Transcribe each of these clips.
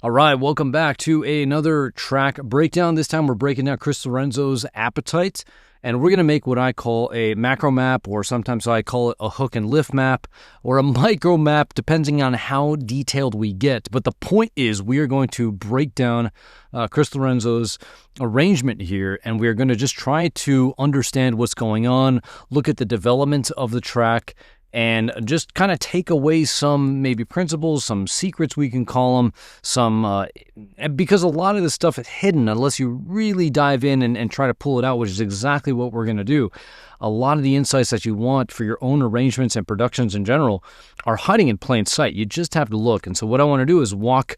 All right, welcome back to another track breakdown. This time we're breaking down Chris Lorenzo's Appetite, and we're going to make what I call a macro map, or sometimes I call it a hook and lift map, or a micro map, depending on how detailed we get. But the point is we are going to break down Chris Lorenzo's arrangement here, and we are going to just try to understand what's going on, look at the development of the track, and just kind of take away some maybe principles, some secrets we can call them, because a lot of this stuff is hidden unless you really dive in and try to pull it out, which is exactly what we're going to do. A lot of the insights that you want for your own arrangements and productions in general are hiding in plain sight. You just have to look. And so what I want to do is walk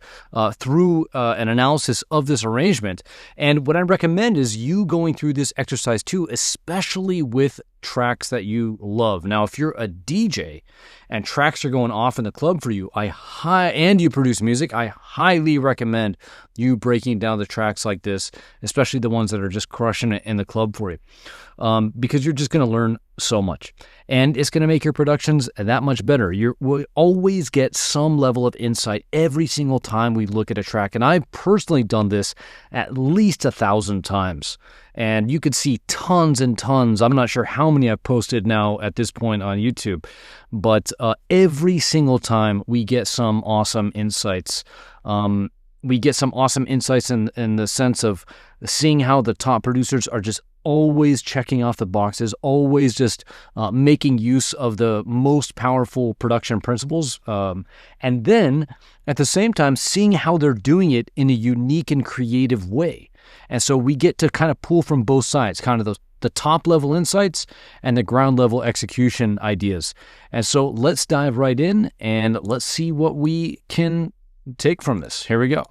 through an analysis of this arrangement. And what I recommend is you going through this exercise too, especially with tracks that you love. Now, if you're a DJ and tracks are going off in the club for you, and you produce music, I highly recommend you breaking down the tracks like this, especially the ones that are just crushing it in the club for you, because you're just going to learn so much, and it's going to make your productions that much better. We'll always get some level of insight every single time we look at a track, and I've personally done this at least 1,000 times, and you could see tons and tons. I'm not sure how many I've posted now at this point on YouTube, but every single time we get some awesome insights. We get some awesome insights in the sense of seeing how the top producers are just always checking off the boxes, always just making use of the most powerful production principles, and then at the same time seeing how they're doing it in a unique and creative way. And so we get to kind of pull from both sides, kind of the top level insights and the ground level execution ideas. And so let's dive right in and let's see what we can take from this. Here we go.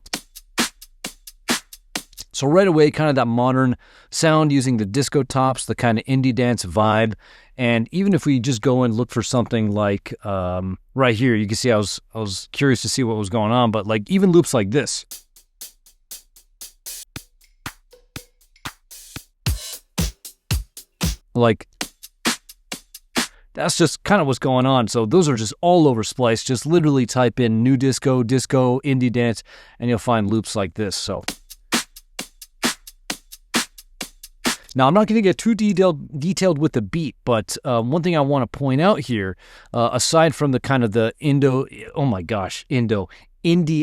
So right away, kind of that modern sound using the disco tops, the kind of indie dance vibe. And even if we just go and look for something like right here, you can see I was curious to see what was going on, but like even loops like this. Like, that's just kind of what's going on. So those are just all over Splice. Just literally type in new disco, indie dance, and you'll find loops like this. So now I'm not going to get too detailed with the beat, but one thing I want to point out here, aside from the kind of the indie,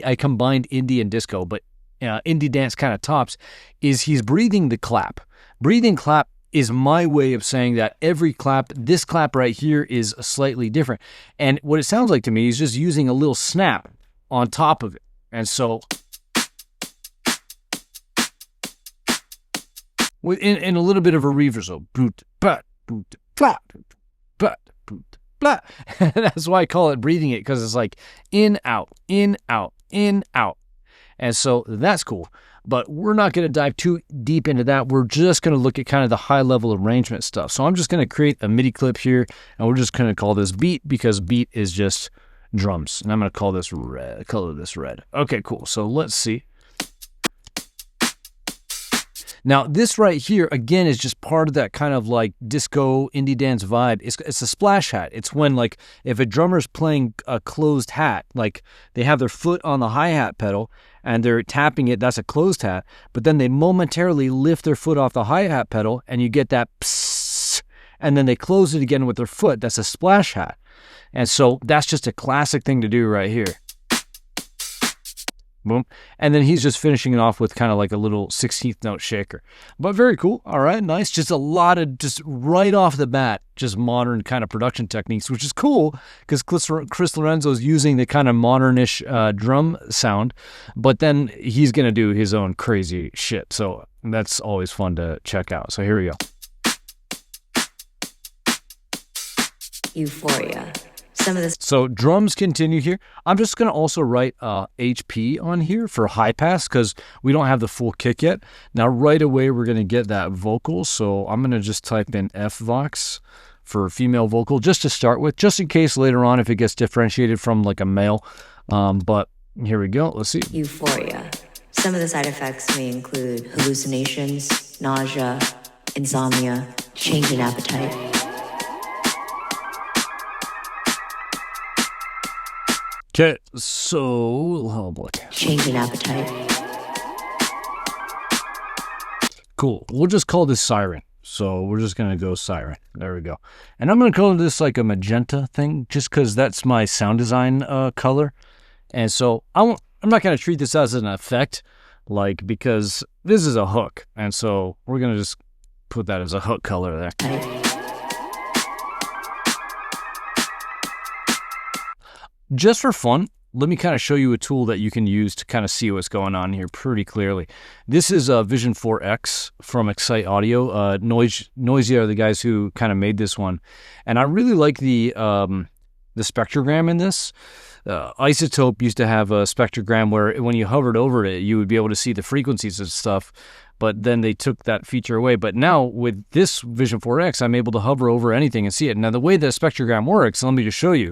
I combined indie and disco, but indie dance kind of tops, is he's breathing the clap. Breathing clap is my way of saying that every clap, this clap right here, is slightly different. And what it sounds like to me is just using a little snap on top of it. And so in a little bit of a reverb, so boot, but, boot, flat, but, boot, flat. That's why I call it breathing it, because it's like in, out, in, out, in, out. And so that's cool. But we're not going to dive too deep into that. We're just going to look at kind of the high-level arrangement stuff. So I'm just going to create a MIDI clip here, and we're just going to call this beat, because beat is just drums. And I'm going to call this red, color this red. Okay, cool. So let's see. Now, this right here, again, is just part of that kind of like disco indie dance vibe. It's a splash hat. It's when, like, if a drummer's playing a closed hat, like they have their foot on the hi-hat pedal and they're tapping it, that's a closed hat, but then they momentarily lift their foot off the hi-hat pedal and you get that psst, and then they close it again with their foot. That's a splash hat. And so that's just a classic thing to do right here. Boom. And then he's just finishing it off with kind of like a little 16th note shaker. But very cool. All right, nice. Just a lot of, just right off the bat, just modern kind of production techniques, which is cool because Chris Lorenzo is using the kind of modernish drum sound, but then he's going to do his own crazy shit. So that's always fun to check out. So here we go. Euphoria. So drums continue here. I'm just going to also write HP on here for high pass because we don't have the full kick yet. Now right away we're going to get that vocal. So I'm going to just type in F-Vox for female vocal just to start with, just in case later on if it gets differentiated from like a male. But here we go. Let's see. Euphoria. Some of the side effects may include hallucinations, nausea, insomnia, change in appetite. Okay, so, oh boy. Change in appetite. Cool. We'll just call this Siren. So we're just going to go Siren. There we go. And I'm going to call this like a magenta thing just because that's my sound design color. And so I'm not going to treat this as an effect, like, because this is a hook. And so we're going to just put that as a hook color there. Just for fun, let me kind of show you a tool that you can use to kind of see what's going on here pretty clearly. This is Vision 4X from Excite Audio. Noisy are the guys who kind of made this one. And I really like the spectrogram in this. Isotope used to have a spectrogram where when you hovered over it, you would be able to see the frequencies and stuff. But then they took that feature away. But now with this Vision 4X, I'm able to hover over anything and see it. Now the way the spectrogram works, let me just show you,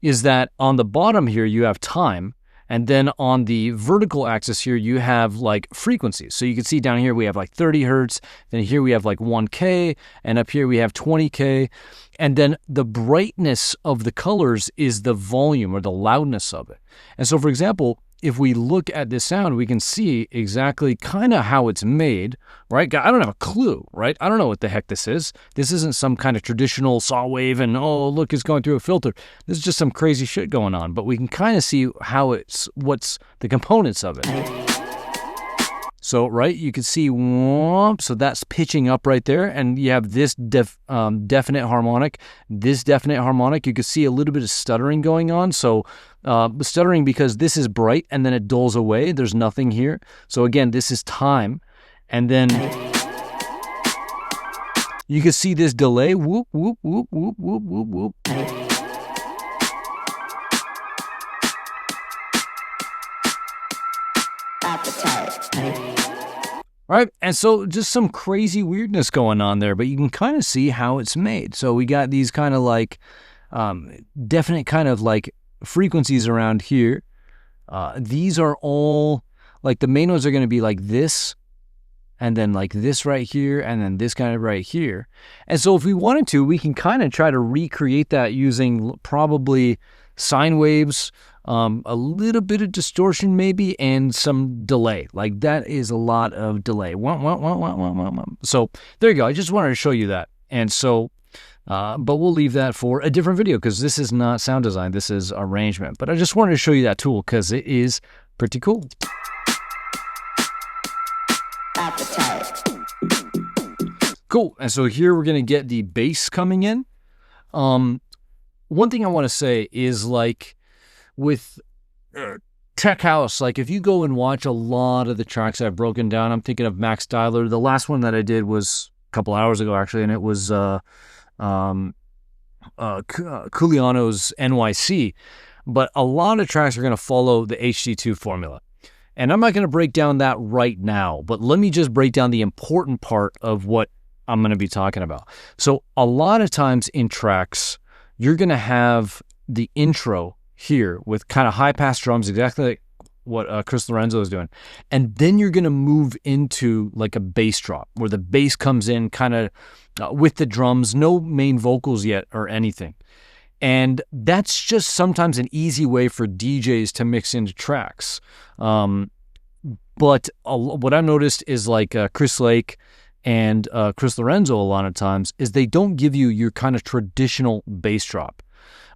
is that on the bottom here, you have time, and then on the vertical axis here, you have like frequencies. So you can see down here, we have like 30 hertz, then here we have like 1K, and up here we have 20K, and then the brightness of the colors is the volume or the loudness of it. And so for example, if we look at this sound, we can see exactly kind of how it's made, right? I don't have a clue, right? I don't know what the heck this is. This isn't some kind of traditional saw wave and, oh, look, it's going through a filter. This is just some crazy shit going on, but we can kind of see how what's the components of it. So, right, you can see, so that's pitching up right there, and you have this definite harmonic, this definite harmonic. You can see a little bit of stuttering going on. So, stuttering because this is bright, and then it dulls away. There's nothing here. So, again, this is time. And then you can see this delay. Whoop, whoop, whoop, whoop, whoop, whoop, whoop. Right, and so just some crazy weirdness going on there, but you can kind of see how it's made. So we got these kind of like definite kind of like frequencies around here. These are all like the main ones are going to be like this, and then like this right here, and then this kind of right here. And so if we wanted to, we can kind of try to recreate that using probably sine waves, a little bit of distortion maybe, and some delay. Like that is a lot of delay. So there you go. I just wanted to show you that. And so, but we'll leave that for a different video because this is not sound design. This is arrangement. But I just wanted to show you that tool because it is pretty cool. Cool. And so here we're going to get the bass coming in. One thing I want to say is like with tech house, like if you go and watch a lot of the tracks I've broken down, I'm thinking of Max Styler. The last one that I did was a couple hours ago actually, and it was Culiano's NYC. But a lot of tracks are going to follow the HD2 formula. And I'm not going to break down that right now, but let me just break down the important part of what I'm going to be talking about. So a lot of times in tracks, you're going to have the intro here with kind of high-pass drums, exactly like what Chris Lorenzo is doing. And then you're going to move into like a bass drop where the bass comes in kind of with the drums, no main vocals yet or anything. And that's just sometimes an easy way for DJs to mix into tracks. But what I've noticed is like Chris Lake and Chris Lorenzo a lot of times is they don't give you your kind of traditional bass drop.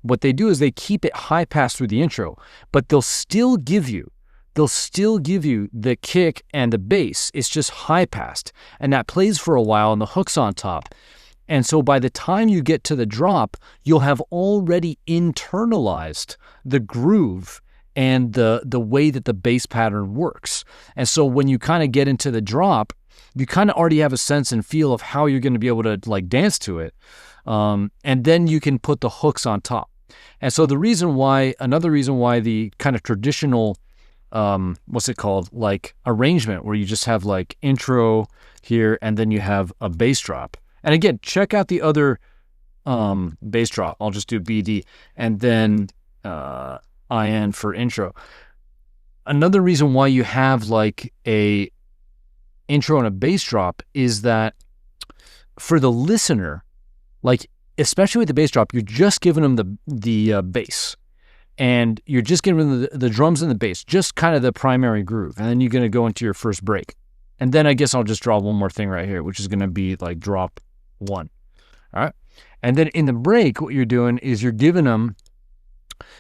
What they do is they keep it high pass through the intro, but they'll still give you the kick and the bass. It's just high passed, and that plays for a while and the hook's on top. And so by the time you get to the drop, you'll have already internalized the groove and the way that the bass pattern works. And so when you kind of get into the drop, you kind of already have a sense and feel of how you're going to be able to like dance to it. And then you can put the hooks on top. And so another reason why the kind of traditional, like arrangement where you just have like intro here and then you have a bass drop. And again, check out the other bass drop. I'll just do BD and then IN for intro. Another reason why you have like a intro and a bass drop is that for the listener, like especially with the bass drop, you're just giving them the bass. And you're just giving them the drums and the bass, just kind of the primary groove. And then you're going to go into your first break. And then I guess I'll just draw one more thing right here, which is going to be like drop 1. All right. And then in the break, what you're doing is you're giving them,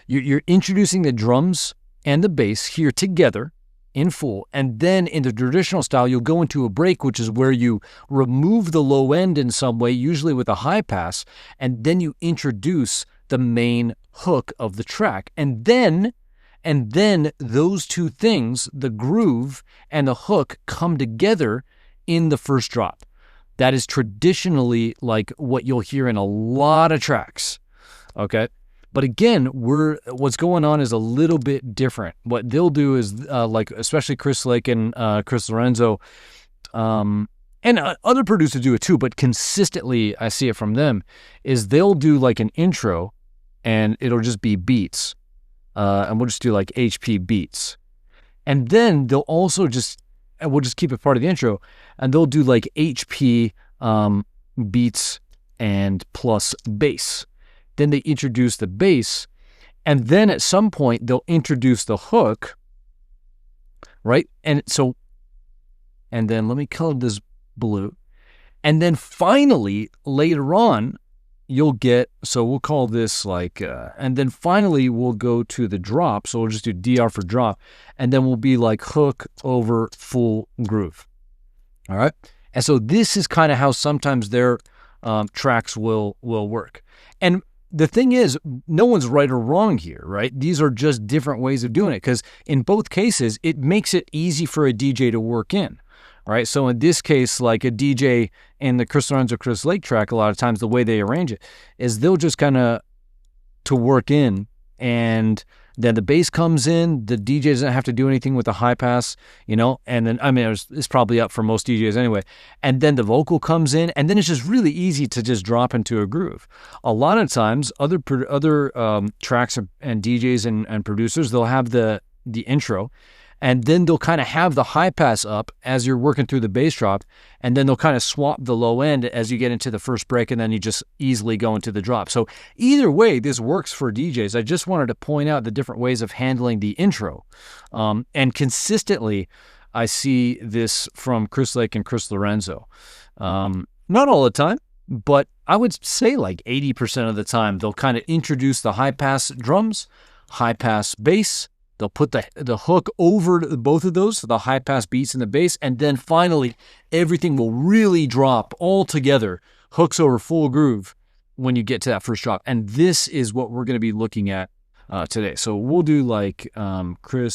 you're introducing the drums and the bass here together in full. And then in the traditional style, you'll go into a break, which is where you remove the low end in some way, usually with a high pass, and then you introduce the main hook of the track. And then those two things, the groove and the hook, come together in the first drop. That is traditionally like what you'll hear in a lot of tracks. Okay. But again, what's going on is a little bit different. What they'll do is like, especially Chris Lake and Chris Lorenzo, and other producers do it too, but consistently I see it from them, is they'll do like an intro and it'll just be beats. And we'll just do like HP beats. And then they'll also and we'll just keep it part of the intro, and they'll do like HP beats and plus bass. Then they introduce the bass, and then at some point they'll introduce the hook, right? And then let me color this blue. And then finally, later on, you'll get, so we'll call this like, and then finally we'll go to the drop. So we'll just do DR for drop, and then we'll be like hook over full groove. All right. And so this is kind of how sometimes their tracks will work. And the thing is, no one's right or wrong here, right? These are just different ways of doing it, because in both cases, it makes it easy for a DJ to work in, right? So in this case, like a DJ in the Chris Lorenzo, Chris Lake track, a lot of times the way they arrange it is they'll just kind of to work in, and then the bass comes in, the DJ doesn't have to do anything with the high pass, and then, I mean, it's probably up for most DJs anyway, and then the vocal comes in, and then it's just really easy to just drop into a groove. A lot of times, other tracks and DJs and producers, they'll have the intro, and then they'll kind of have the high pass up as you're working through the bass drop, and then they'll kind of swap the low end as you get into the first break, and then you just easily go into the drop. So either way, this works for DJs. I just wanted to point out the different ways of handling the intro. And consistently, I see this from Chris Lake and Chris Lorenzo. Not all the time, but I would say like 80% of the time, they'll kind of introduce the high pass drums, high pass bass. They'll put the hook over both of those, so the high pass beats and the bass, and then finally everything will really drop all together, hooks over full groove when you get to that first drop. And this is what we're going to be looking at today. So we'll do like we'll call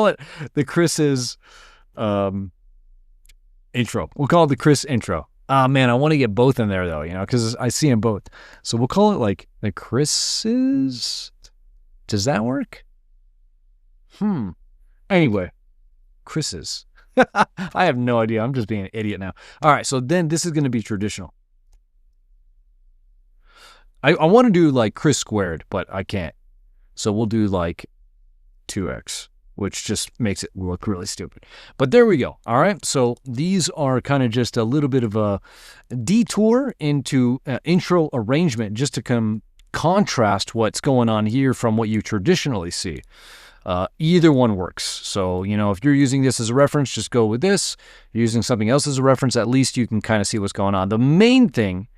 it the Chris's intro. We'll call it the Chris intro. Man, I want to get both in there though, because I see them both. So we'll call it like the Chris's. Does that work? Anyway, Chris's. I have no idea. I'm just being an idiot now. All right, so then this is going to be traditional. I want to do like Chris squared, but I can't. So we'll do like 2x, which just makes it look really stupid. But there we go. All right, so these are kind of just a little bit of a detour into intro arrangement just to contrast what's going on here from what you traditionally see. Either one works. So, if you're using this as a reference, just go with this. If you're using something else as a reference, at least you can kind of see what's going on. The main thing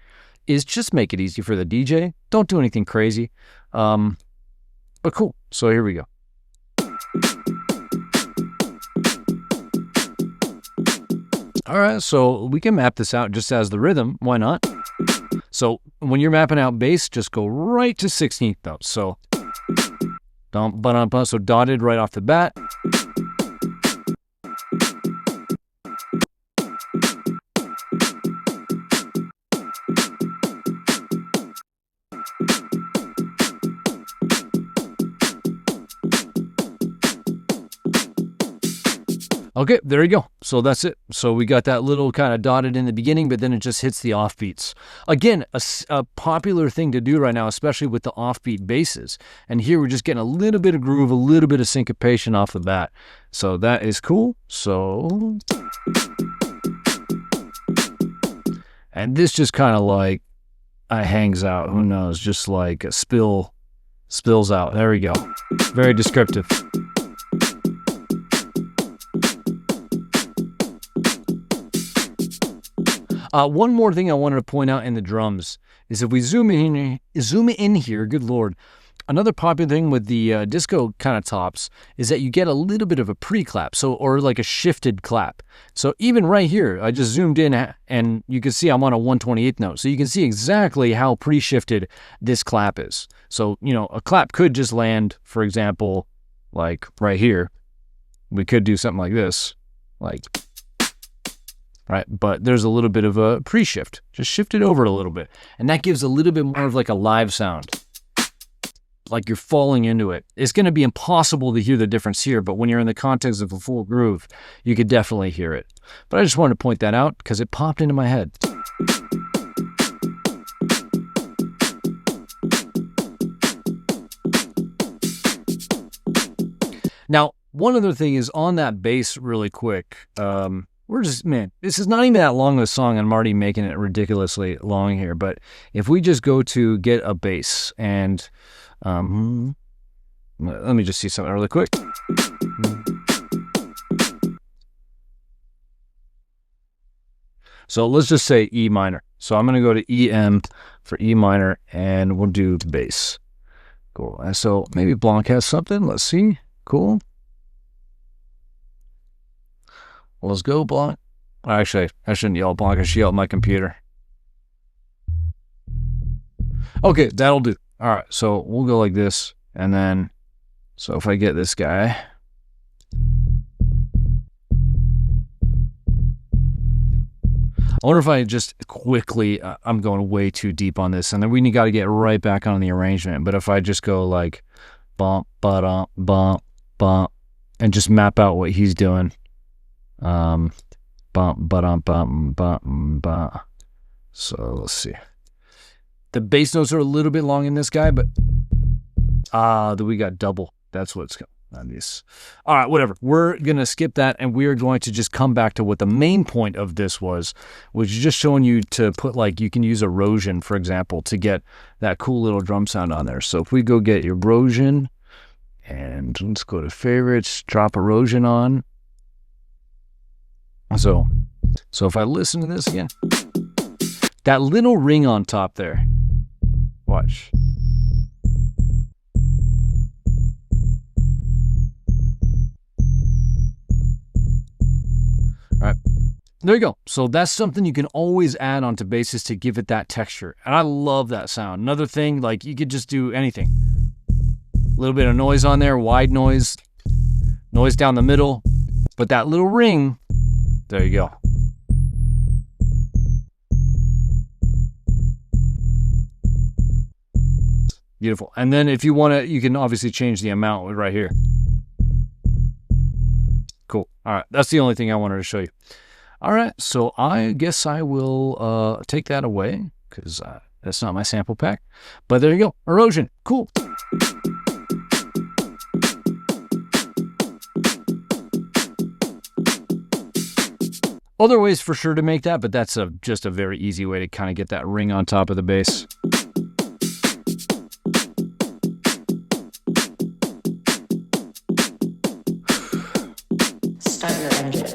is just make it easy for the DJ. Don't do anything crazy. But cool. So here we go. All right, so we can map this out just as the rhythm. Why not? So when you're mapping out bass, just go right to 16th notes. So, so dotted right off the bat. Okay, there you go. So that's it. So we got that little kind of dotted in the beginning, but then it just hits the offbeats. Again, a popular thing to do right now, especially with the offbeat basses. And here we're just getting a little bit of groove, a little bit of syncopation off the bat. So that is cool. So, And this just kind of like hangs out. Who knows? Just like a spills out. There we go. Very descriptive. One more thing I wanted to point out in the drums is if we zoom in here, good Lord, another popular thing with the disco kind of tops is that you get a little bit of a pre-clap, or like a shifted clap. So even right here, I just zoomed in and you can see I'm on a 128th note. So you can see exactly how pre-shifted this clap is. So, you know, a clap could just land, for example, like right here. We could do something like this, like, right? But there's a little bit of a pre-shift. Just shift it over a little bit. And that gives a little bit more of like a live sound, like you're falling into it. It's going to be impossible to hear the difference here, but when you're in the context of a full groove, you could definitely hear it. But I just wanted to point that out because it popped into my head. Now, one other thing is on that bass really quick. This is not even that long of a song, and I'm already making it ridiculously long here. But if we just go to get a bass and let me just see something really quick. So let's just say E minor. So I'm going to go to EM for E minor, and we'll do bass. Cool. And so maybe Blanc has something. Let's see. Cool. Well, let's go, Blanc. Actually, I shouldn't yell Blanc. I should yell at my computer. Okay, that'll do. All right, so we'll go like this, and then, so if I get this guy, I wonder if I just quickly, I'm going way too deep on this, and then we got to get right back on the arrangement. But if I just go like bump, ba-dum, bump, bump, and just map out what he's doing, bump, ba-dum, bump, bump, bump. So let's see. The bass notes are a little bit long in this guy, but we got double. That's what's on this. All right, whatever. We're going to skip that, and we are going to just come back to what the main point of this was, which is just showing you to put, like, you can use erosion, for example, to get that cool little drum sound on there. So if we go get erosion, and let's go to favorites, drop erosion on. So if I listen to this again, that little ring on top there, watch. All right, there you go. So that's something you can always add onto basses to give it that texture. And I love that sound. Another thing, like, you could just do anything. A little bit of noise on there, wide noise down the middle. But that little ring, there you go. Beautiful. And then if you want to, you can obviously change the amount right here. Cool. All right. That's the only thing I wanted to show you. All right. So I guess I will take that away because that's not my sample pack. But there you go. Erosion. Cool. Other ways for sure to make that, but that's just a very easy way to kind of get that ring on top of the bass. Start your engine.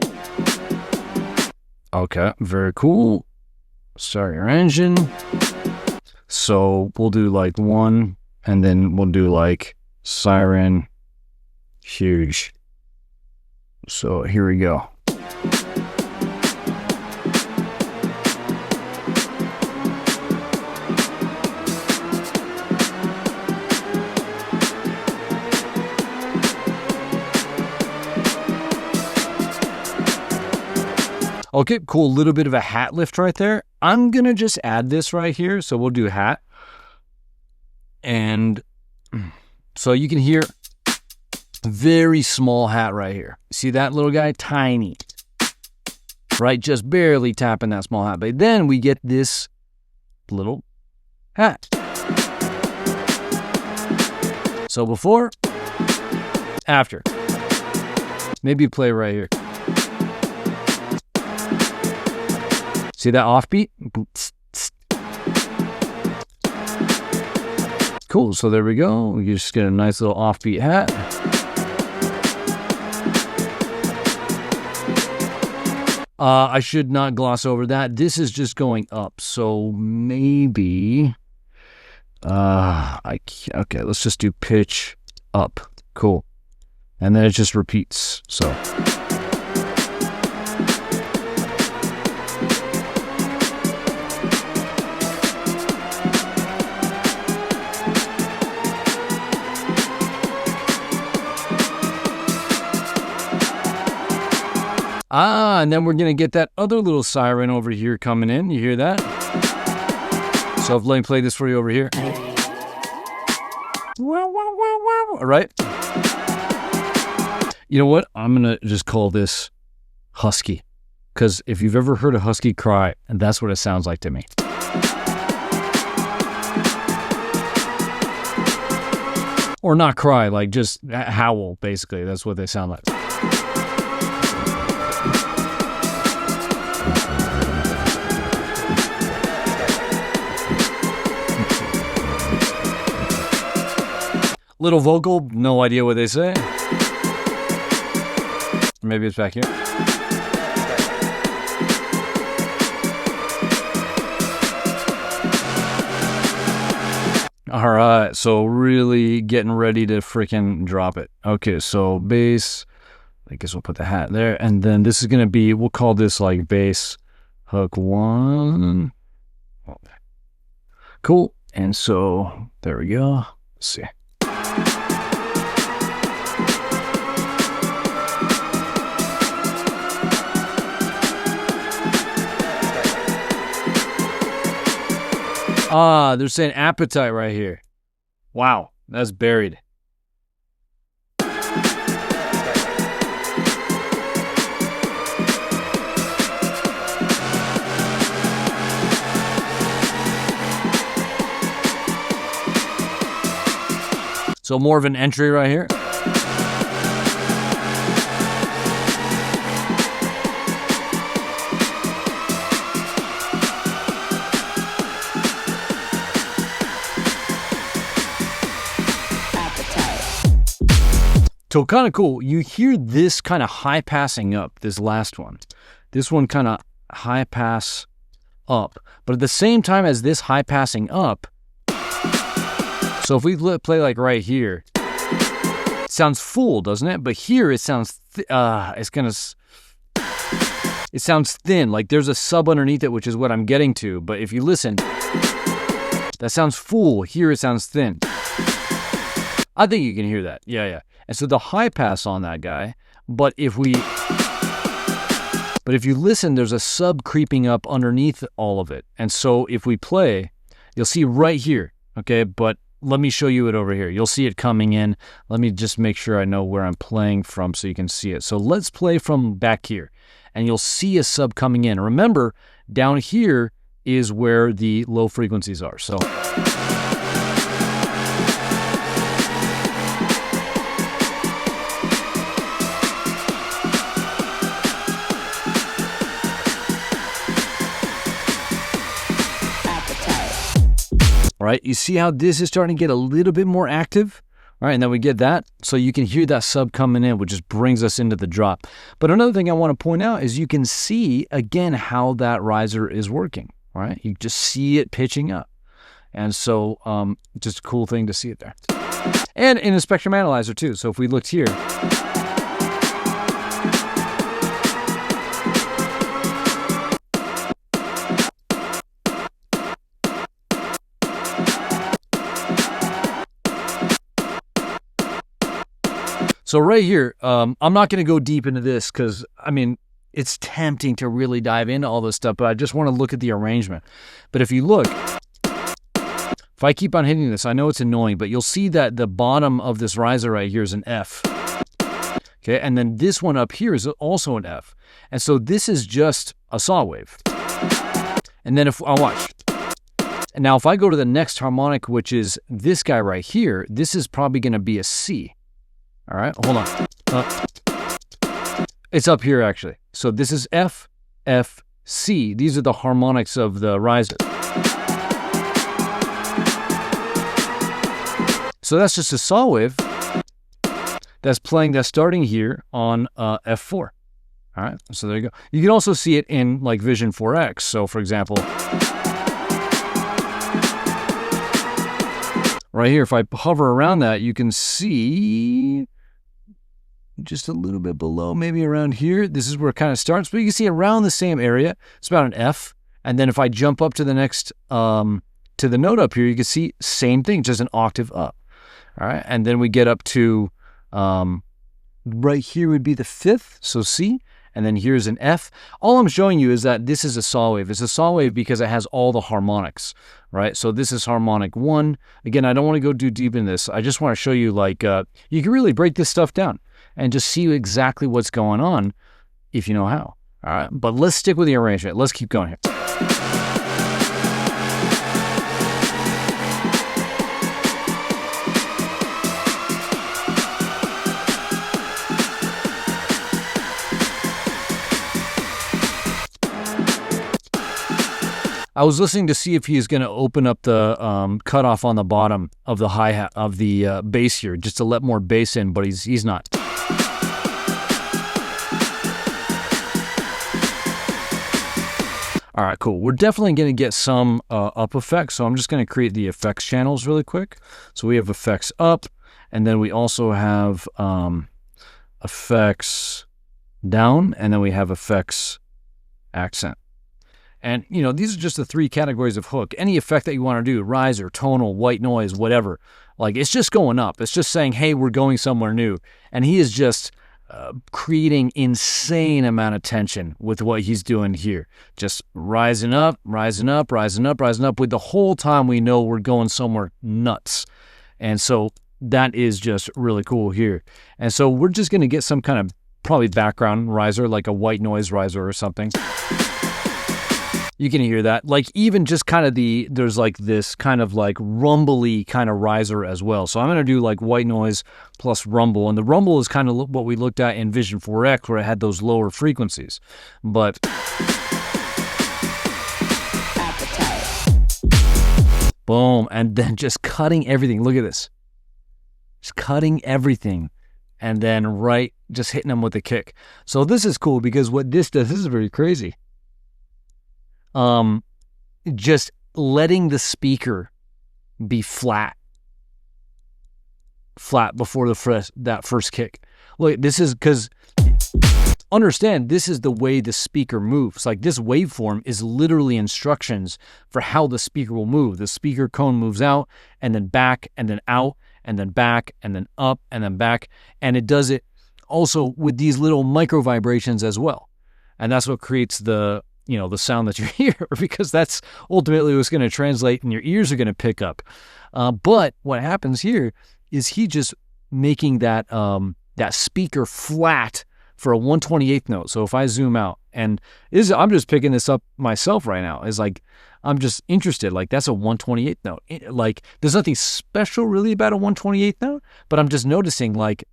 Okay, very cool. Start your engine. So we'll do like one, and then we'll do like siren, huge. So here we go. Okay, cool. A little bit of a hat lift right there. I'm going to just add this right here. So we'll do hat. And so you can hear very small hat right here. See that little guy? Tiny. Right? Just barely tapping that small hat. But then we get this little hat. So before, after. Maybe play right here. See that offbeat? Cool, so there we go. You just get a nice little offbeat hat. I should not gloss over that. This is just going up, so maybe... okay, let's just do pitch up. Cool. And then it just repeats, so... and then we're going to get that other little siren over here coming in. You hear that? So let me play this for you over here. All right. You know what? I'm going to just call this husky. Because if you've ever heard a husky cry, and that's what it sounds like to me. Or not cry, like just howl, basically. That's what they sound like. Little vocal, no idea what they say. Maybe it's back here. All right, so really getting ready to freaking drop it. Okay, so bass. I guess we'll put the hat there. And then this is going to be, we'll call this like bass hook 1. Cool. And so there we go. Let's see. They're saying appetite right here. Wow, that's buried. So more of an entry right here. So kind of cool. You hear this kind of high passing up, this last one. This one kind of high pass up. But at the same time as this high passing up, so if we play like right here, it sounds full, doesn't it? But here it sounds, it sounds thin. Like there's a sub underneath it, which is what I'm getting to. But if you listen, that sounds full. Here it sounds thin. I think you can hear that. Yeah. And so the high pass on that guy, but if you listen, there's a sub creeping up underneath all of it. And so if we play, you'll see right here, okay? But let me show you it over here. You'll see it coming in. Let me just make sure I know where I'm playing from so you can see it. So let's play from back here, and you'll see a sub coming in. Remember, down here is where the low frequencies are. So... all right, you see how this is starting to get a little bit more active? All right, and then we get that. So you can hear that sub coming in, which just brings us into the drop. But another thing I want to point out is you can see, again, how that riser is working. All right, you just see it pitching up. And so just a cool thing to see it there. And in a spectrum analyzer, too. So if we looked here... So right here, I'm not going to go deep into this because, I mean, it's tempting to really dive into all this stuff, but I just want to look at the arrangement. But if you look, if I keep on hitting this, I know it's annoying, but you'll see that the bottom of this riser right here is an F. Okay, and then this one up here is also an F. And so this is just a saw wave. And then if I'll watch. And now if I go to the next harmonic, which is this guy right here, this is probably going to be a C. All right, hold on. It's up here, actually. So this is F, F, C. These are the harmonics of the riser. So that's just a saw wave that's starting here on F4. All right, so there you go. You can also see it in like Vision 4X. So for example, right here, if I hover around that, you can see just a little bit below, maybe around here. This is where it kind of starts, but you can see around the same area. It's about an F. And then if I jump up to the next, to the note up here, you can see same thing, just an octave up. All right, and then we get up to, right here would be the 5th, so C. And then here's an F. All I'm showing you is that this is a saw wave. It's a saw wave because it has all the harmonics, right? So this is harmonic 1. Again, I don't want to go too deep in this. I just want to show you, like, you can really break this stuff down and just see exactly what's going on if you know how. All right, but let's stick with the arrangement. Let's keep going here. I was listening to see if he is going to open up the cutoff on the bottom of the hi-hat of the bass here, just to let more bass in, but he's not. All right, cool. We're definitely going to get some up effects, so I'm just going to create the effects channels really quick. So we have effects up, and then we also have effects down, and then we have effects accent. And, you know, these are just the 3 categories of hook. Any effect that you want to do, riser, tonal, white noise, whatever, like, it's just going up. It's just saying, hey, we're going somewhere new. And he is just creating insane amount of tension with what he's doing here. Just rising up, rising up, rising up, rising up, with the whole time we know we're going somewhere nuts. And so that is just really cool here. And so we're just going to get some kind of probably background riser, like a white noise riser or something. You can hear that. Like, even just kind of there's like this kind of like rumbly kind of riser as well. So I'm going to do like white noise plus rumble. And the rumble is kind of what we looked at in Vision 4X, where it had those lower frequencies. But boom. And then just cutting everything. Look at this. Just cutting everything. And then just hitting them with a kick. So this is cool because what this does, this is very crazy. Just letting the speaker be flat before that first kick. Look, this is because, understand, this is the way the speaker moves. Like, this waveform is literally instructions for how the speaker will move. The speaker cone moves out and then back and then out and then back and then up and then back. And it does it also with these little micro vibrations as well. And that's what creates the sound that you hear, because that's ultimately what's going to translate and your ears are going to pick up. But what happens here is he just making that speaker flat for a 1/28th note. So if I zoom out, and I'm just picking this up myself right now, is like, I'm just interested, like, that's a 1/28th note. Like, there's nothing special really about a 1/28th note, but I'm just noticing, like,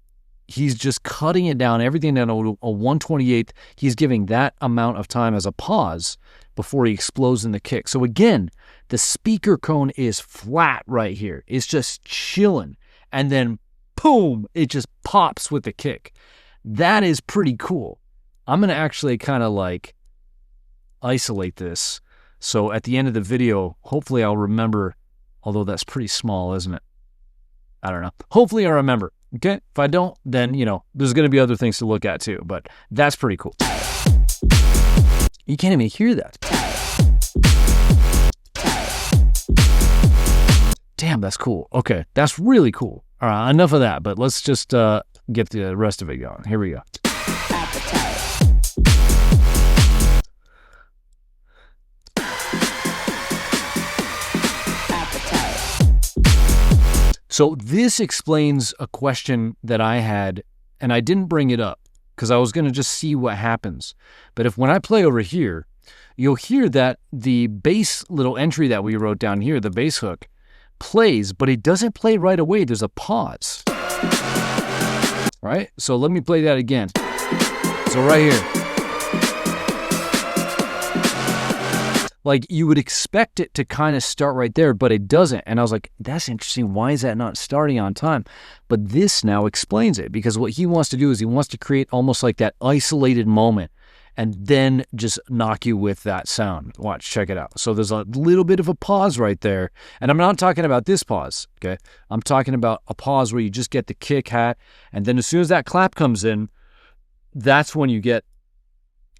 he's just cutting it down, everything down to a 1/28th. He's giving that amount of time as a pause before he explodes in the kick. So again, the speaker cone is flat right here. It's just chilling. And then, boom, it just pops with the kick. That is pretty cool. I'm going to actually kind of like isolate this. So at the end of the video, hopefully I'll remember, although that's pretty small, isn't it? I don't know. Hopefully I remember. Okay, if I don't, then, there's going to be other things to look at too, but that's pretty cool. You can't even hear that. Damn, that's cool. Okay, that's really cool. All right, enough of that, but let's just get the rest of it going. Here we go. So this explains a question that I had, and I didn't bring it up because I was going to just see what happens. But when I play over here, you'll hear that the bass little entry that we wrote down here, the bass hook, plays, but it doesn't play right away. There's a pause. Right? So let me play that again. So right here. like you would expect it to kind of start right there, but it doesn't. And I was like, that's interesting. Why is that not starting on time? But this now explains it, because what he wants to do is he wants to create almost like that isolated moment and then just knock you with that sound. Watch, check it out. So there's a little bit of a pause right there. And I'm not talking about this pause, okay? I'm talking about a pause where you just get the kick hat, and then as soon as that clap comes in, that's when you get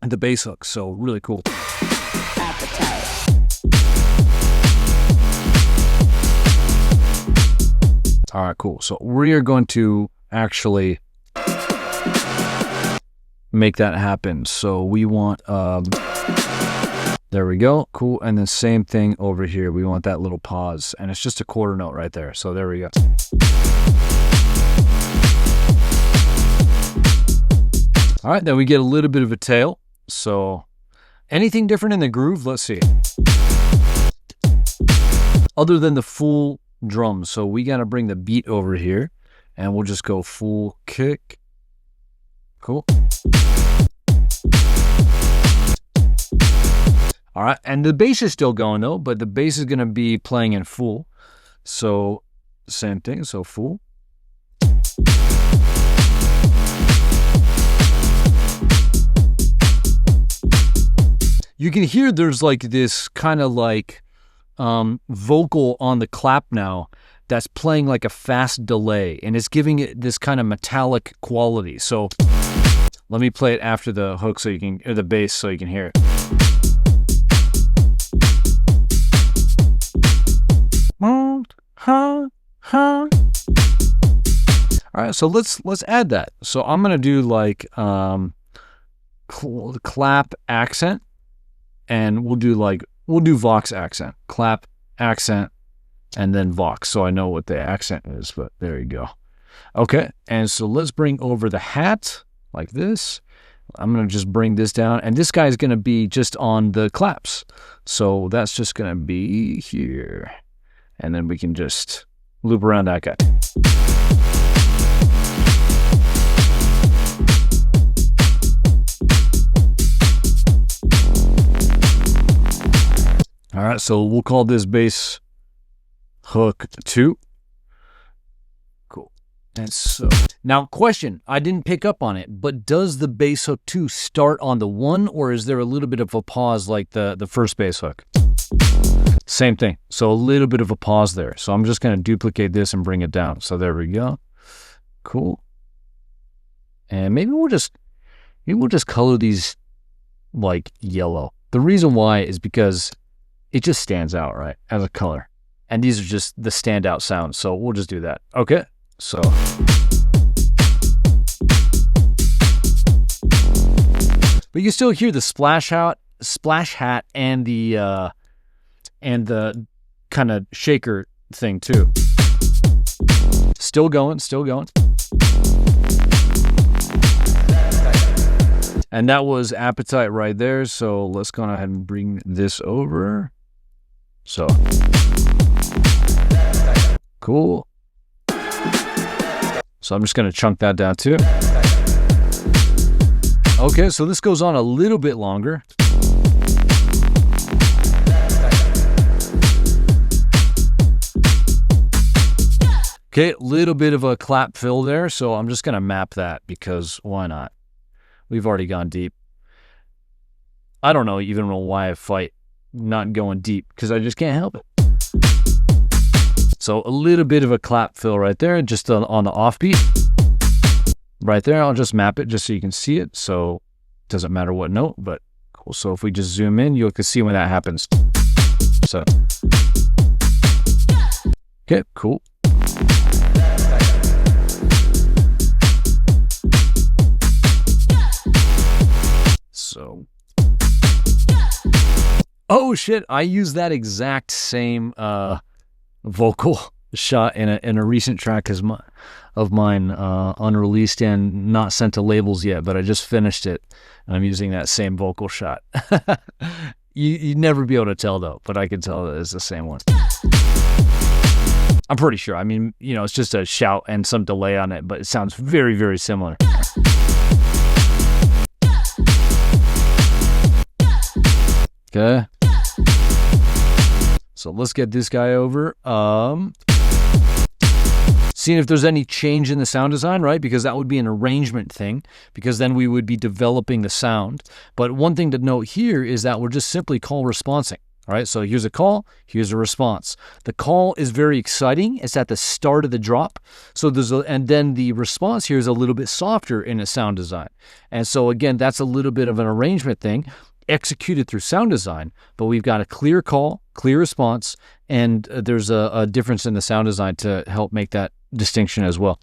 the bass hook. So really cool. All right, cool. So we are going to actually make that happen. So we want, there we go. Cool. And then same thing over here. We want that little pause, and it's just a quarter note right there. So there we go. All right, then we get a little bit of a tail. So anything different in the groove? Let's see. Other than the full drums. So we got to bring the beat over here, and we'll just go full kick. Cool. All right, and the bass is still going though, but the bass is going to be playing in full. So same thing, so full. You can hear there's like this kind of like vocal on the clap now that's playing like a fast delay, and it's giving it this kind of metallic quality. So let me play it after the hook so you can, or the bass, so you can hear it. All right, so let's add that. So I'm gonna do like clap accent, and we'll do Vox accent, clap accent, and then Vox, so I know what the accent is. But there you go. Okay, and so let's bring over the hat like this. I'm gonna just bring this down, and this guy's gonna be just on the claps, so that's just gonna be here, and then we can just loop around that guy. All right, so we'll call this bass hook 2. Cool. And so now, question, I didn't pick up on it, but does the bass hook 2 start on the 1, or is there a little bit of a pause like the first bass hook? Same thing. So a little bit of a pause there. So I'm just going to duplicate this and bring it down. So there we go. Cool. And maybe we'll just color these like yellow. The reason why is because it just stands out, right, as a color. And these are just the standout sounds, so we'll just do that. Okay, so. But you still hear the splash hat, and the kind of shaker thing too. Still going. And that was Appetite right there, so let's go ahead and bring this over. So, cool. So I'm just going to chunk that down too. Okay, so this goes on a little bit longer. Okay, little bit of a clap fill there, so I'm just going to map that because why not? We've already gone deep. I don't even know why I fight not going deep, because I just can't help it. So a little bit of a clap fill right there, just on the offbeat. Right there, I'll just map it just so you can see it. So it doesn't matter what note, but cool. So if we just zoom in, you can see when that happens. So, okay, cool. So, oh shit, I used that exact same vocal shot in a recent track of mine, unreleased and not sent to labels yet, but I just finished it, and I'm using that same vocal shot. You'd never be able to tell though, but I can tell that it's the same one. I'm pretty sure. I mean, it's just a shout and some delay on it, but it sounds very, very similar. Okay. So let's get this guy over. Seeing if there's any change in the sound design, right? Because that would be an arrangement thing, because then we would be developing the sound. But one thing to note here is that we're just simply call responsing. All right, so here's a call, here's a response. The call is very exciting. It's at the start of the drop. So and then the response here is a little bit softer in a sound design. And so again, that's a little bit of an arrangement thing executed through sound design, but we've got a clear call, clear response, and there's a difference in the sound design to help make that distinction as well.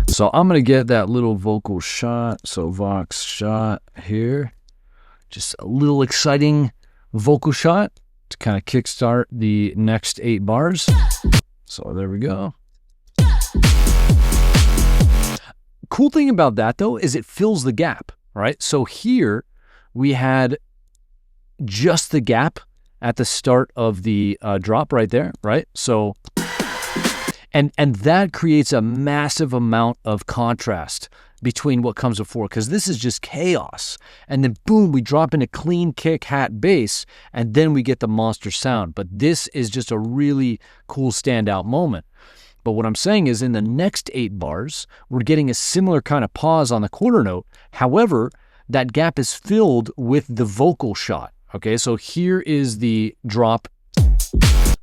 So I'm going to get that little vocal shot. So Vox shot here. Just a little exciting vocal shot to kind of kickstart the next 8 bars. So there we go. Cool thing about that though is it fills the gap, right? So here we had just the gap at the start of the drop right there, right? So and that creates a massive amount of contrast between what comes before, because this is just chaos. And then boom, we drop in a clean kick, hat, bass, and then we get the monster sound. But this is just a really cool standout moment. But what I'm saying is in the next 8 bars, we're getting a similar kind of pause on the quarter note. However, that gap is filled with the vocal shot. Okay, so here is the drop,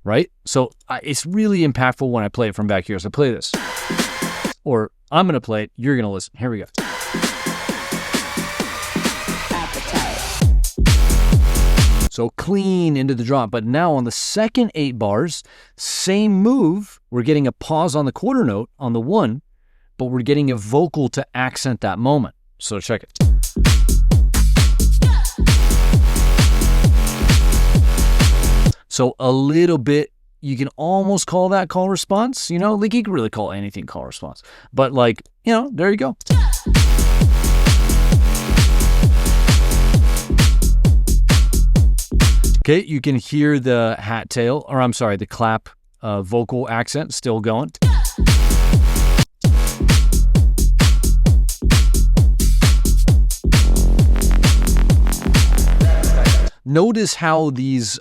right? So it's really impactful when I play it from back here. So play this. Or I'm going to play it. You're going to listen. Here we go. So clean into the drop. But now on the second 8 bars, same move. We're getting a pause on the quarter note on the 1, but we're getting a vocal to accent that moment. So check it. So a little bit, you can almost call that call response, you know, like you can really call anything call response, but like, you know, there you go. Okay, you can hear the hat tail, or I'm sorry, the clap vocal accent still going. Notice how these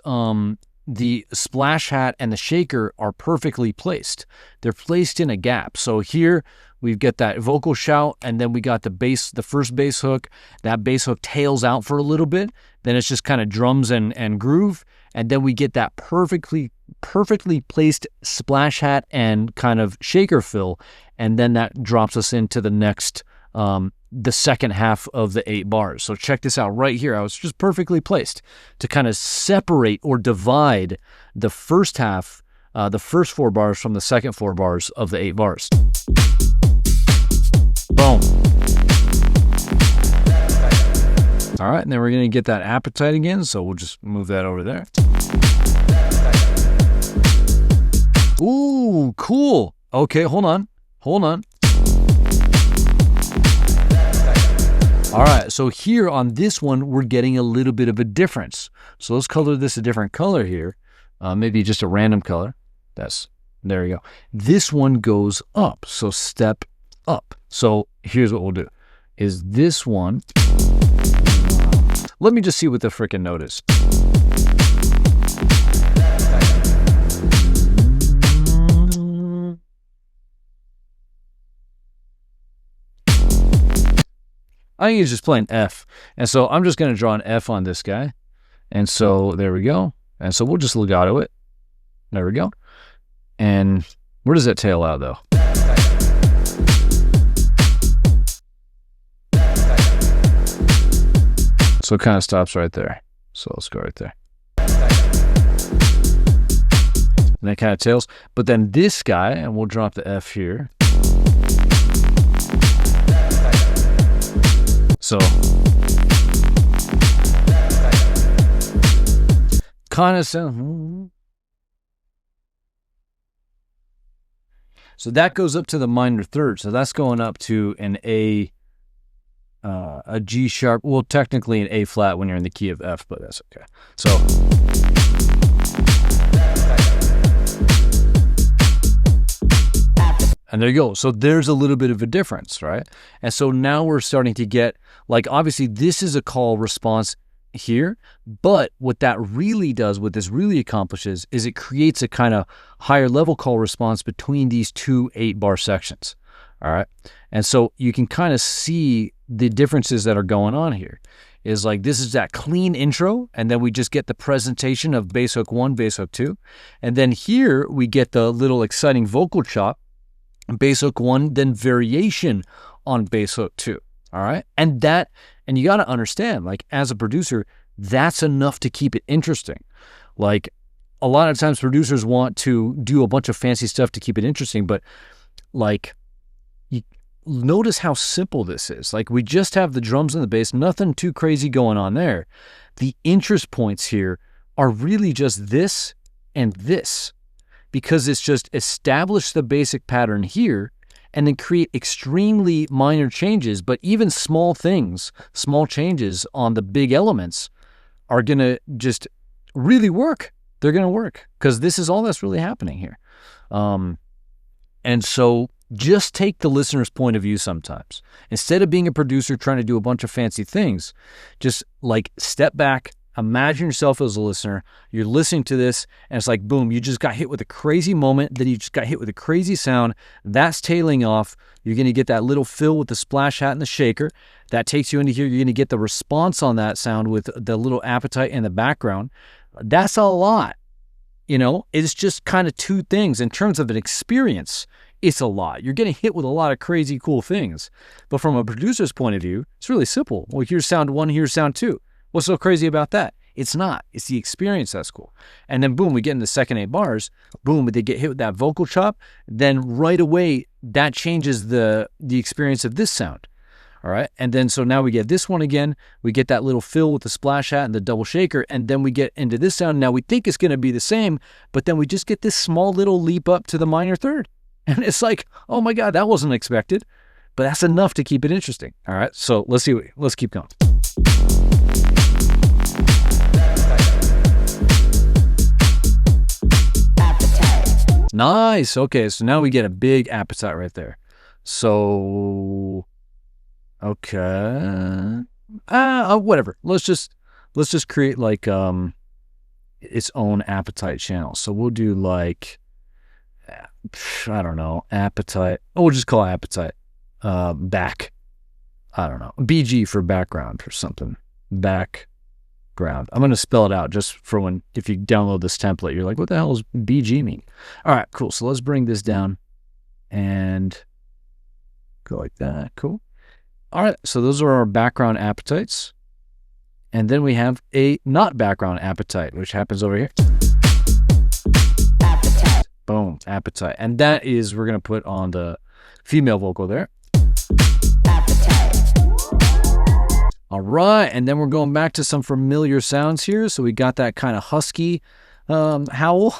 the splash hat and the shaker are perfectly placed. They're placed in a gap. So here we get that vocal shout, and then we got the bass, the first bass hook. That bass hook tails out for a little bit. Then it's just kind of drums and groove. And then we get that perfectly placed splash hat and kind of shaker fill. And then that drops us into the next, the second half of the 8 bars. So check this out right here. I was just perfectly placed to kind of separate or divide the first half, the first 4 bars from the second 4 bars of the 8 bars. Boom. All right, and then we're going to get that appetite again, so we'll just move that over there. Ooh, cool. Okay, hold on. All right, so here on this one, we're getting a little bit of a difference. So let's color this a different color here. Maybe just a random color. There you go. This one goes up, so step up. So here's what we'll do, is this one. Let me just see what the frickin' note is. I think he's just playing F. And so I'm just going to draw an F on this guy. And so there we go. And so we'll just legato it. There we go. And where does that tail out though? So it kind of stops right there. So let's go right there. And that kind of tails. But then this guy, and we'll drop the F here. So kind of sound. So that goes up to the minor third. So that's going up to an A, a G sharp. Well, technically an A flat when you're in the key of F, but that's okay. So and there you go. So there's a little bit of a difference, right? And so now we're starting to get, like, obviously this is a call response here. But what that really does, what this really accomplishes, is it creates a kind of higher level call response between these two 8-bar sections. All right. And so you can kind of see the differences that are going on here. Is like, this is that clean intro, and then we just get the presentation of bass hook 1, bass hook 2. And then here we get the little exciting vocal chop, bass hook 1, then variation on bass hook 2. All right. And you got to understand, like, as a producer, that's enough to keep it interesting. Like, a lot of times producers want to do a bunch of fancy stuff to keep it interesting, but like, notice how simple this is. Like, we just have the drums and the bass, nothing too crazy going on there. The interest points here are really just this and this, because it's just establish the basic pattern here and then create extremely minor changes. But even small things, small changes on the big elements are going to just really work. They're going to work because this is all that's really happening here. And so just take the listener's point of view sometimes. Instead of being a producer trying to do a bunch of fancy things, just like step back, imagine yourself as a listener. You're listening to this and it's like, boom, you just got hit with a crazy moment, then you just got hit with a crazy sound. That's tailing off. You're going to get that little fill with the splash hat and the shaker. That takes you into here. You're going to get the response on that sound with the little appetite in the background. That's a lot. You know, it's just kind of two things. In terms of an experience, it's a lot. You're getting hit with a lot of crazy cool things. But from a producer's point of view, it's really simple. Well, here's sound 1, here's sound 2. What's so crazy about that? It's not. It's the experience that's cool. And then boom, we get in the second 8 bars. Boom, they get hit with that vocal chop. Then right away, that changes the experience of this sound. All right. And then so now we get this one again. We get that little fill with the splash hat and the double shaker. And then we get into this sound. Now we think it's going to be the same, but then we just get this small little leap up to the minor third. And it's like, oh my God, that wasn't expected. But that's enough to keep it interesting. All right. So let's keep going. Nice. Okay. So now we get a big appetite right there. So, okay. Whatever. Let's just create like, its own appetite channel. So we'll do like, I don't know, appetite. Oh, we'll just call it appetite. Back. I don't know. BG for background or something. Background. I'm going to spell it out just for if you download this template, you're like, what the hell does BG mean? All right, cool. So let's bring this down and go like that. Cool. All right. So those are our background appetites. And then we have a not background appetite, which happens over here. Boom, appetite. And that is, we're going to put on the female vocal there. Appetite. All right. And then we're going back to some familiar sounds here. So we got that kind of husky howl.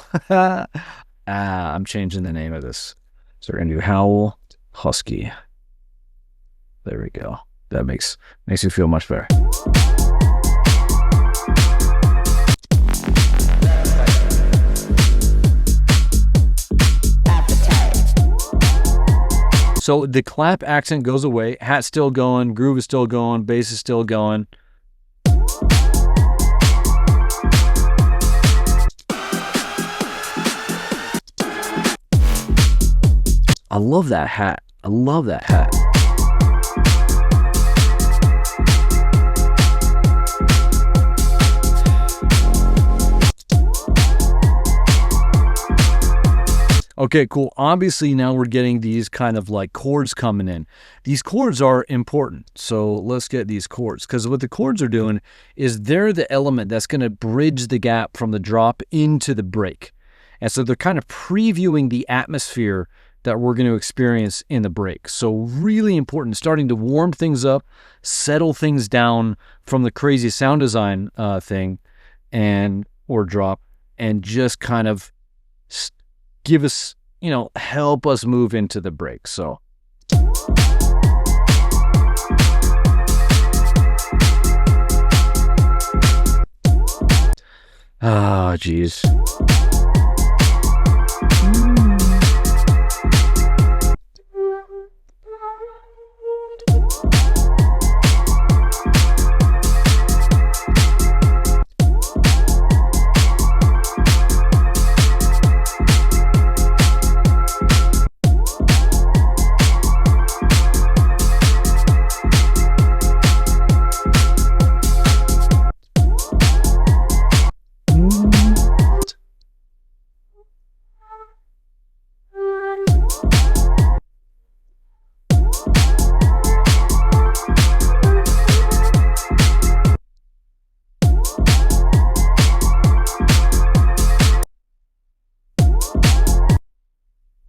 I'm changing the name of this. So we're going to do howl, husky. There we go. That makes me feel much better. So the clap accent goes away, hat's still going, groove is still going, bass is still going. I love that hat. I love that hat. Okay, cool. Obviously, now we're getting these kind of like chords coming in. These chords are important. So let's get these chords, because what the chords are doing is they're the element that's going to bridge the gap from the drop into the break. And so they're kind of previewing the atmosphere that we're going to experience in the break. So really important, starting to warm things up, settle things down from the crazy sound design thing or drop, and just kind of give us, help us move into the break. So. Ah, geez.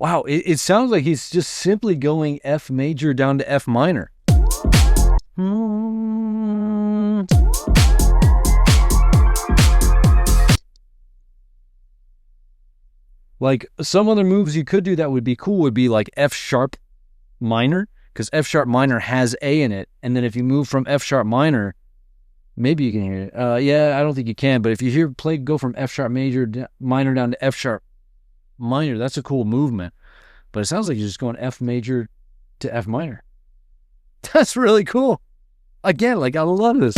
Wow, it sounds like he's just simply going F major down to F minor. Like some other moves you could do that would be cool would be like F sharp minor, because F sharp minor has A in it. And then if you move from F sharp minor, maybe you can hear it. Yeah, I don't think you can. But if you hear play go from F sharp minor down to F sharp minor, that's a cool movement. But it sounds like you're just going F major to F minor. That's really cool. Again, like I love this.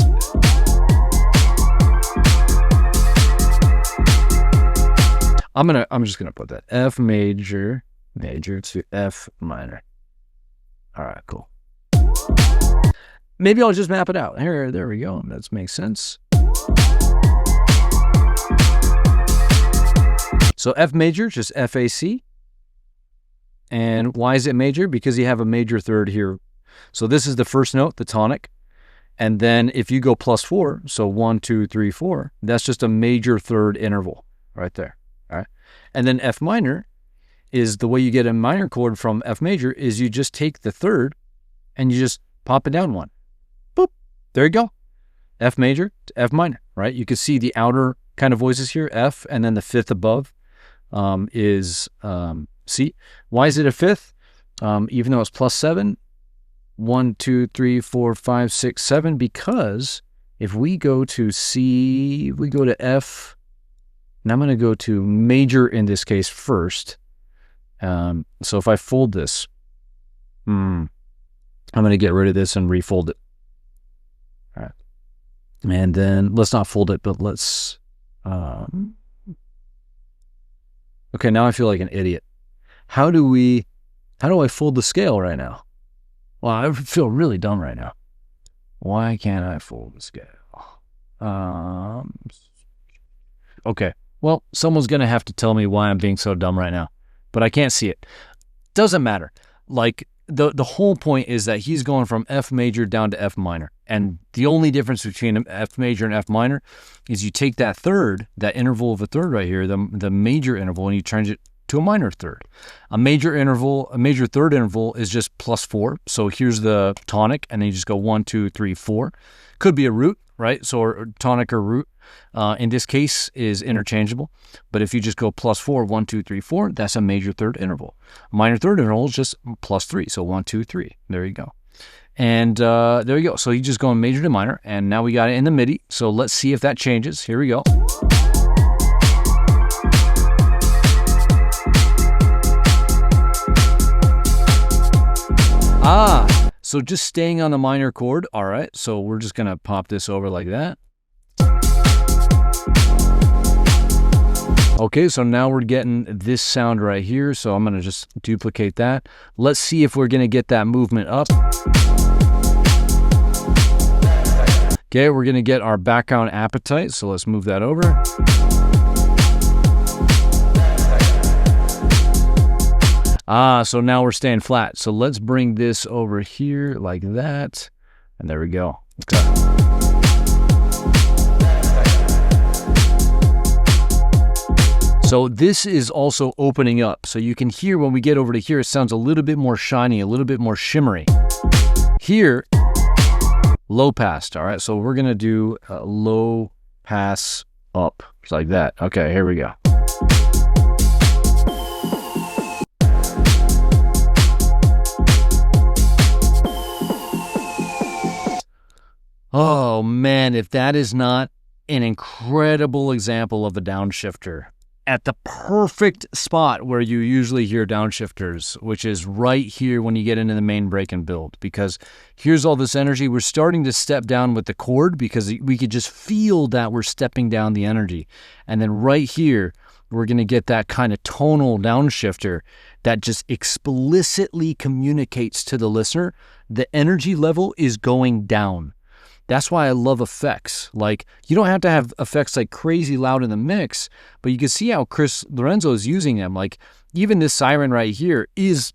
I'm just gonna put that F major to F minor. All right, cool. Maybe I'll just map it out. There we go. That makes sense. So F major, just FAC. And why is it major? Because you have a major third here. So this is the first note, the tonic. And then if you go +4, so 1, 2, 3, 4, that's just a major third interval right there. All right. And then F minor is the way you get a minor chord from F major is you just take the third and you just pop it down one. Boop. There you go. F major to F minor, right? You can see the outer kind of voices here, F, and then the fifth above is C. Why is it a fifth? Even though it's +7, 1, 2, 3, 4, 5, 6, 7, because if we go to C, if we go to F, and I'm going to go to major in this case first. So if I fold this, I'm going to get rid of this and refold it. All right. And then let's not fold it, but let's, okay, now I feel like an idiot. How do I fold the scale right now? Well, I feel really dumb right now. Why can't I fold the scale? Okay. Well, someone's going to have to tell me why I'm being so dumb right now, but I can't see it. Doesn't matter. Like the whole point is that he's going from F major down to F minor. And the only difference between F major and F minor is you take that third, that interval of a third right here, the major interval, and you change it to a minor third. A major third interval is just +4. So here's the tonic, and then you just go 1, 2, 3, 4. Could be a root, right? So or tonic or root in this case is interchangeable. But if you just go +4, 1, 2, 3, 4, that's a major third interval. A minor third interval is just +3. So 1, 2, 3. There you go. And there you go. So you just go major to minor, and now we got it in the MIDI. So let's see if that changes. Here we go. So just staying on the minor chord. All right, so we're just going to pop this over like that. Okay, so now we're getting this sound right here. So I'm going to just duplicate that. Let's see if we're going to get that movement up. Okay, we're going to get our background appetite. So let's move that over. So now we're staying flat. So let's bring this over here like that. And there we go. Okay. So this is also opening up. So you can hear when we get over to here, it sounds a little bit more shiny, a little bit more shimmery. Here, low pass. All right, so we're going to do a low pass up. It's like that. Okay, here we go. Oh man, if that is not an incredible example of a downshifter at the perfect spot where you usually hear downshifters, which is right here when you get into the main break and build, because here's all this energy. We're starting to step down with the chord because we could just feel that we're stepping down the energy. And then right here, we're going to get that kind of tonal downshifter that just explicitly communicates to the listener the energy level is going down. That's why I love effects. Like, you don't have to have effects like crazy loud in the mix, but you can see how Lorenzo is using them. Like, even this siren right here is,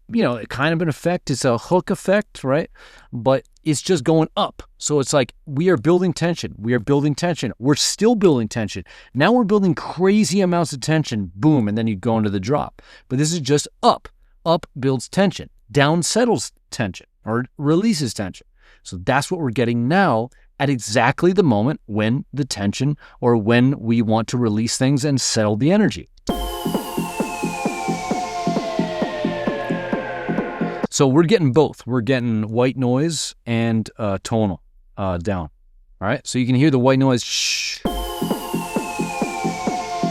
kind of an effect. It's a hook effect, right? But it's just going up. So it's like, we are building tension. We are building tension. We're still building tension. Now we're building crazy amounts of tension. Boom. And then you go into the drop. But this is just up. Up builds tension, down settles tension or releases tension. So that's what we're getting now at exactly the moment when the tension or when we want to release things and settle the energy. So we're getting both. We're getting white noise and tonal down. All right, so you can hear the white noise, shh,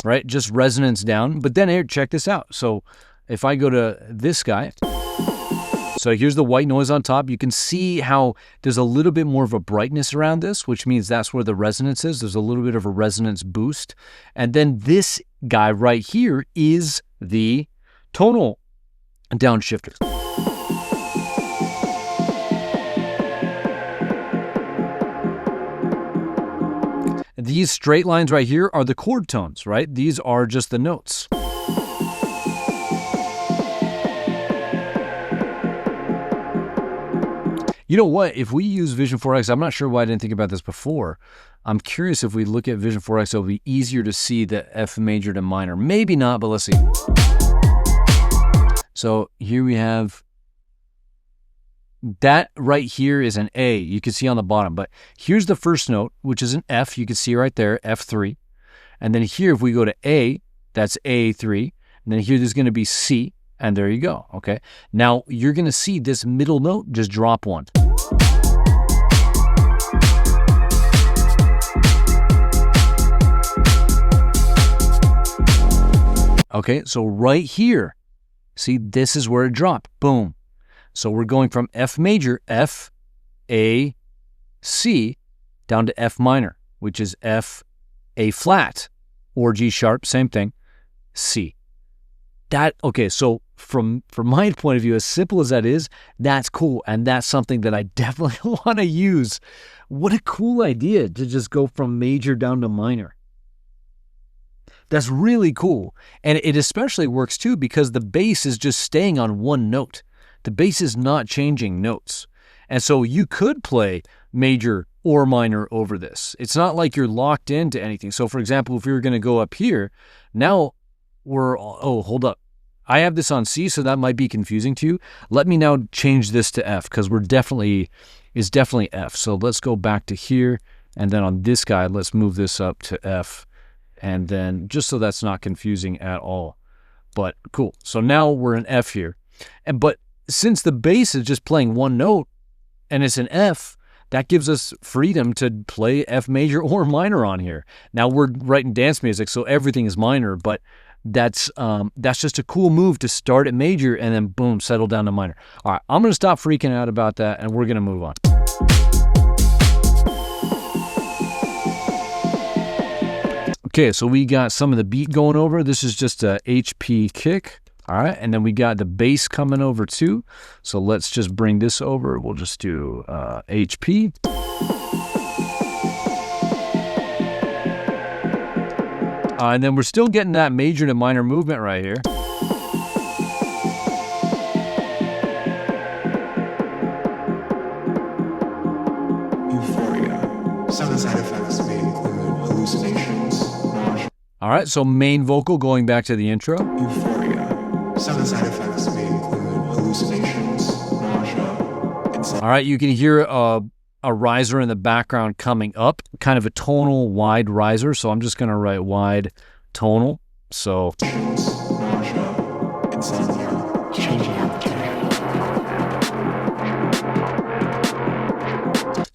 right? Just resonance down. But then here, check this out. So if I go to this guy, so here's the white noise on top. You can see how there's a little bit more of a brightness around this, which means that's where the resonance is. There's a little bit of a resonance boost. And then this guy right here is the tonal downshifter. These straight lines right here are the chord tones, right? These are just the notes. You know what? If we use Vision 4X, I'm not sure why I didn't think about this before. I'm curious if we look at Vision 4X, it'll be easier to see the F major to minor. Maybe not, but let's see. So here we have that right here is an A. You can see on the bottom, but here's the first note, which is an F. You can see right there, F3. And then here, if we go to A, that's A3. And then here, there's going to be C. And there you go, okay? Now, you're going to see this middle note just drop one. Okay, so right here, see, this is where it dropped. Boom. So we're going from F major, F, A, C, down to F minor, which is F, A flat, or G sharp, same thing, C. Okay, so from my point of view, as simple as that is, that's cool. And that's something that I definitely want to use. What a cool idea to just go from major down to minor. That's really cool. And it especially works too because the bass is just staying on one note. The bass is not changing notes. And so you could play major or minor over this. It's not like you're locked into anything. So for example, if we were going to go up here, now hold up. I have this on C, so that might be confusing to you. Let me now change this to F because it's definitely F. So let's go back to here. And then on this guy, let's move this up to F. And then just so that's not confusing at all. But cool. So now we're in F here. But since the bass is just playing one note and it's an F, that gives us freedom to play F major or minor on here. Now we're writing dance music, so everything is minor, but that's just a cool move to start at major and then boom, settle down to minor. All right, I'm going to stop freaking out about that and we're going to move on. Okay, so we got some of the beat going over. This is just a HP kick. All right, and then we got the bass coming over too. So let's just bring this over. We'll just do HP. And then we're still getting that major to minor movement right here. Euphoria. Some of the side effects may include hallucinations, nausea. All right, so main vocal going back to the intro. Euphoria. Some of the side effects may include hallucinations, nausea, insomnia. All right, you can hear a riser in the background coming up, kind of a tonal wide riser. So I'm just going to write wide tonal. So Nausea, insomnia, Changing out.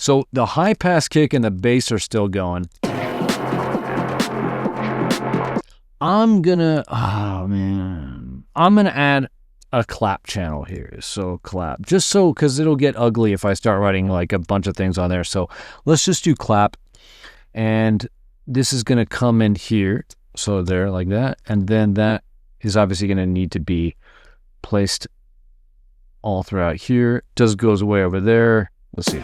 so the high pass kick and the bass are still going. I'm going to add a clap channel here. So clap, just so, because it'll get ugly if I start writing like a bunch of things on there. So let's just do clap. And this is going to come in here. So there, like that. And then that is obviously going to need to be placed all throughout here. Just goes away over there. Let's see.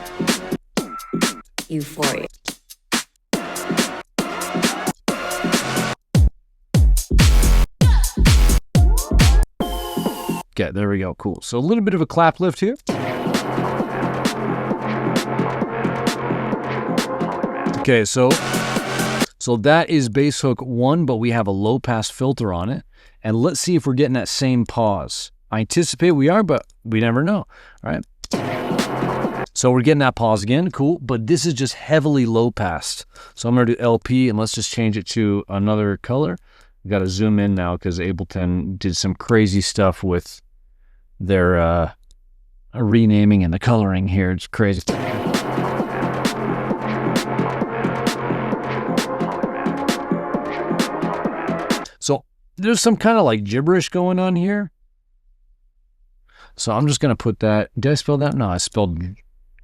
Euphoria. Okay, there we go. Cool. So a little bit of a clap lift here. Okay, so that is bass hook 1, but we have a low pass filter on it. And let's see if we're getting that same pause. I anticipate we are, but we never know, right? So we're getting that pause again, cool, but this is just heavily low pass. So I'm going to do LP, and let's just change it to another color. We got to zoom in now because Ableton did some crazy stuff with their renaming and the coloring here. It's crazy. So there's some kind of like gibberish going on here. So I'm just going to put that. Did I spell that? No, I spelled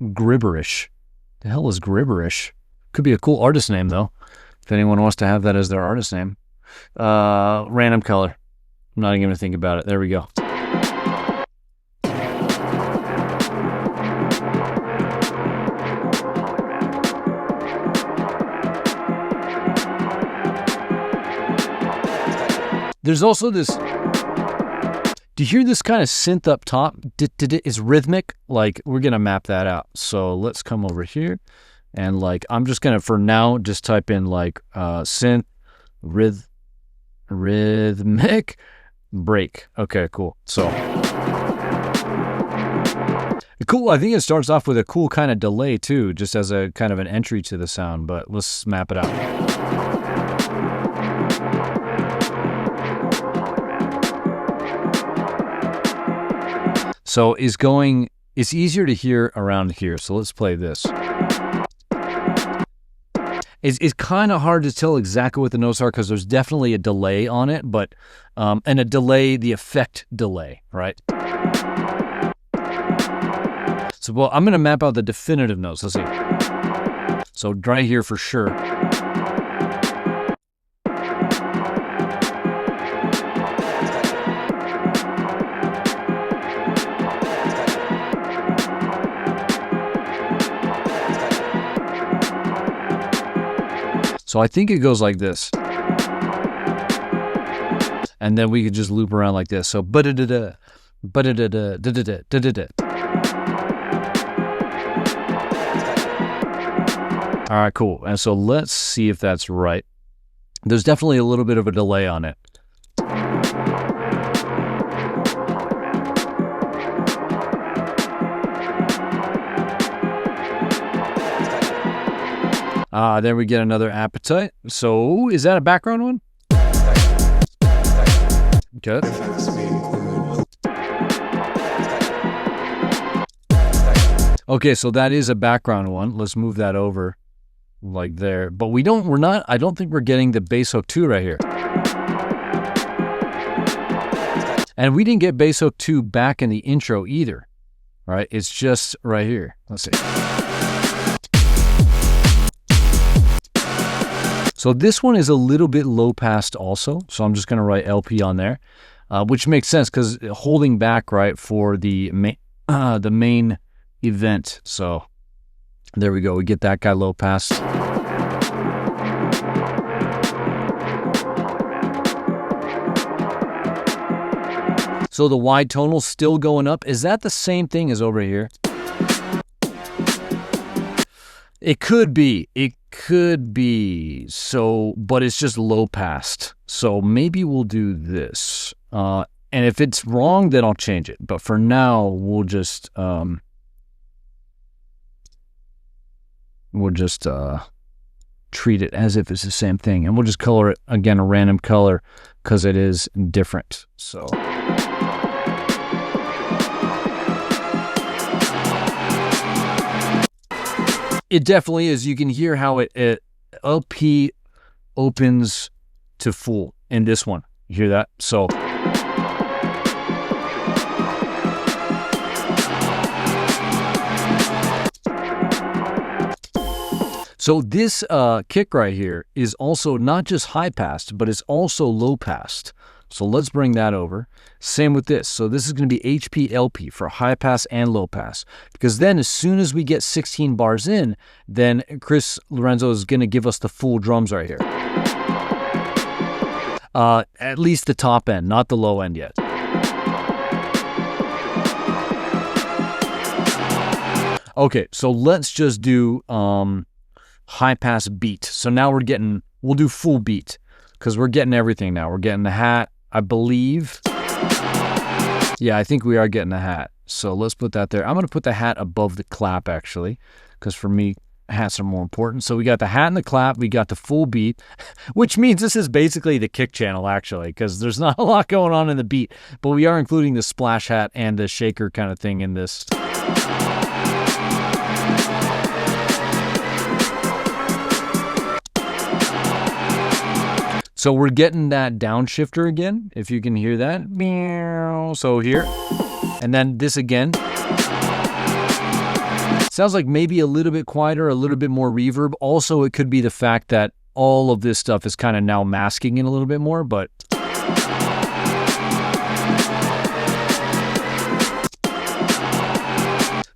gribberish. The hell is gribberish? Could be a cool artist name, though, if anyone wants to have that as their artist name. Random color. I'm not even going to think about it. There we go. There's also this, do you hear this kind of synth up top? It's rhythmic. Like, we're going to map that out. So let's come over here and like, I'm just going to, for now, just type in like synth, rhythmic break. Okay, cool. So cool. I think it starts off with a cool kind of delay too, just as a kind of an entry to the sound, but let's map it out. So it's easier to hear around here. So let's play this. It's kind of hard to tell exactly what the notes are because there's definitely a delay on it, but, and a delay, the effect delay, right? So, well, I'm going to map out the definitive notes. Let's see. So right here for sure. So I think it goes like this. And then we could just loop around like this. So ba-da-da-da, ba-da-da-da, da-da-da, da-da-da. All right, cool. And so let's see if that's right. There's definitely a little bit of a delay on it. Then we get another appetite. So is that a background one? Good. Okay, so that is a background one. Let's move that over like there. But I don't think we're getting the bass hook 2 right here. And we didn't get bass hook 2 back in the intro either, right? It's just right here. Let's see. So this one is a little bit low passed also. So I'm just going to write LP on there, which makes sense because holding back, right, for the main event. So there we go. We get that guy low pass. So the wide tonal still going up. Is that the same thing as over here? It could be. It could be. So, but it's just low passed. So maybe we'll do this. And if it's wrong, then I'll change it. But for now, we'll just treat it as if it's the same thing. And we'll just color it, again, a random color because it is different. So it definitely is. You can hear how it LP opens to full in this one. You hear that? So this kick right here is also not just high passed, but it's also low passed. So let's bring that over. Same with this. So this is going to be HP LP for high pass and low pass. Because then as soon as we get 16 bars in, then Lorenzo is going to give us the full drums right here. At least the top end, not the low end yet. Okay, so let's just do high pass beat. So now we'll do full beat because we're getting everything now. We're getting the hat, I believe. Yeah, I think we are getting a hat. So let's put that there. I'm going to put the hat above the clap, actually, because for me, hats are more important. So we got the hat and the clap. We got the full beat, which means this is basically the kick channel, actually, because there's not a lot going on in the beat. But we are including the splash hat and the shaker kind of thing in this. So we're getting that downshifter again, if you can hear that. So here. And then this again. Sounds like maybe a little bit quieter, a little bit more reverb. Also, it could be the fact that all of this stuff is kind of now masking in a little bit more, but...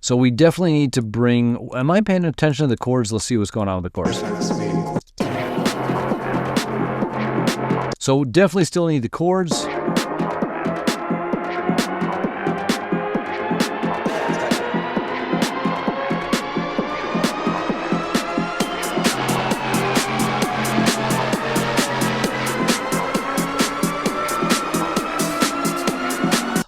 So we definitely need to bring... Am I paying attention to the chords? Let's see what's going on with the chords. So definitely still need the chords.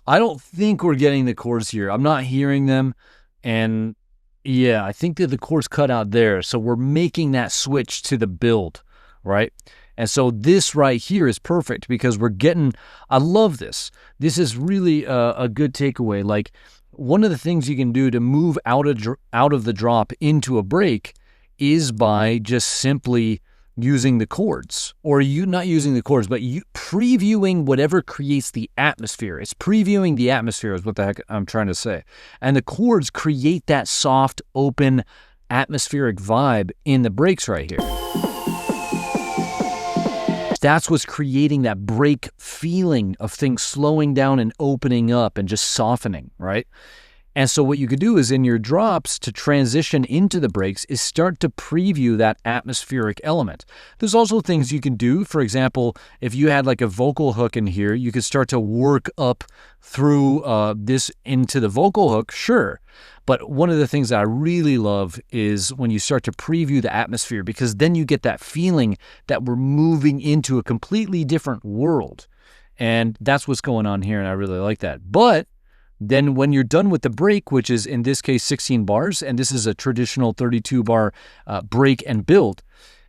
I don't think we're getting the chords here. I'm not hearing them. And yeah, I think that the chords cut out there. So we're making that switch to the build, right? And so this right here is perfect because we're getting, I love this. This is really a good takeaway. Like one of the things you can do to move out of the drop into a break is by just simply using the chords, or you not using the chords, but you previewing whatever creates the atmosphere. It's previewing the atmosphere is what the heck I'm trying to say. And the chords create that soft, open, atmospheric vibe in the breaks right here. That's what's creating that break feeling of things slowing down and opening up and just softening, right? And so what you could do is in your drops to transition into the breaks is start to preview that atmospheric element. There's also things you can do. For example, if you had like a vocal hook in here, you could start to work up through this into the vocal hook, sure. But one of the things that I really love is when you start to preview the atmosphere, because then you get that feeling that we're moving into a completely different world. And that's what's going on here, and I really like that. But then when you're done with the break, which is in this case 16 bars, and this is a traditional 32-bar break and build,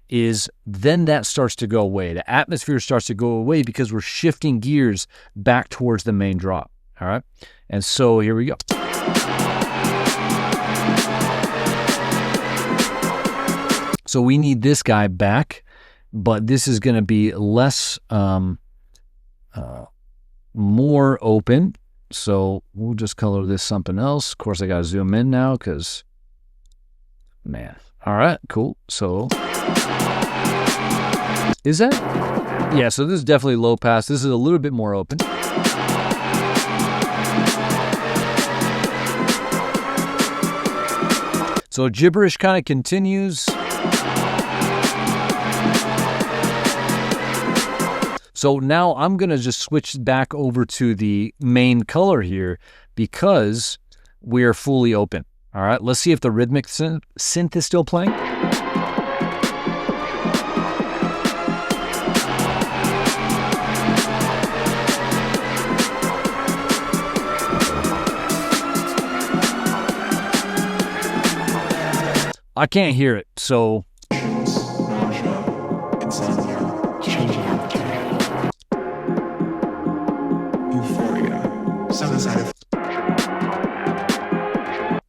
is then that starts to go away. The atmosphere starts to go away because we're shifting gears back towards the main drop. All right? And so here we go. So we need this guy back, but this is going to be less, more open. So we'll just color this something else. Of course, I got to zoom in now because, man. All right, cool. So is that? Yeah, so this is definitely low pass. This is a little bit more open. So gibberish kind of continues. So now I'm going to just switch back over to the main color here because we're fully open. All right, let's see if the rhythmic synth is still playing. I can't hear it, so...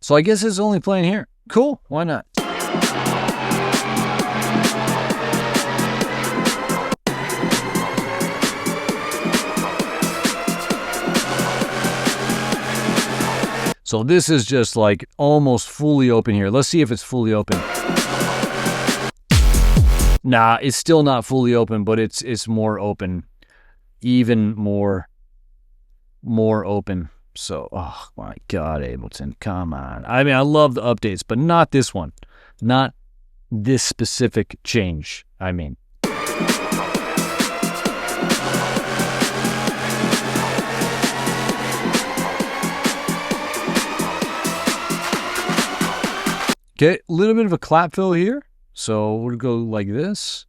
So I guess it's only playing here. Cool, why not? So this is just like almost fully open here. Let's see if it's fully open. Nah, it's still not fully open, but it's more open. Even more open. So, oh my God, Ableton, come on. I mean, I love the updates, but not this one. Not this specific change, I mean. Okay, a little bit of a clap fill here. So we'll go like this.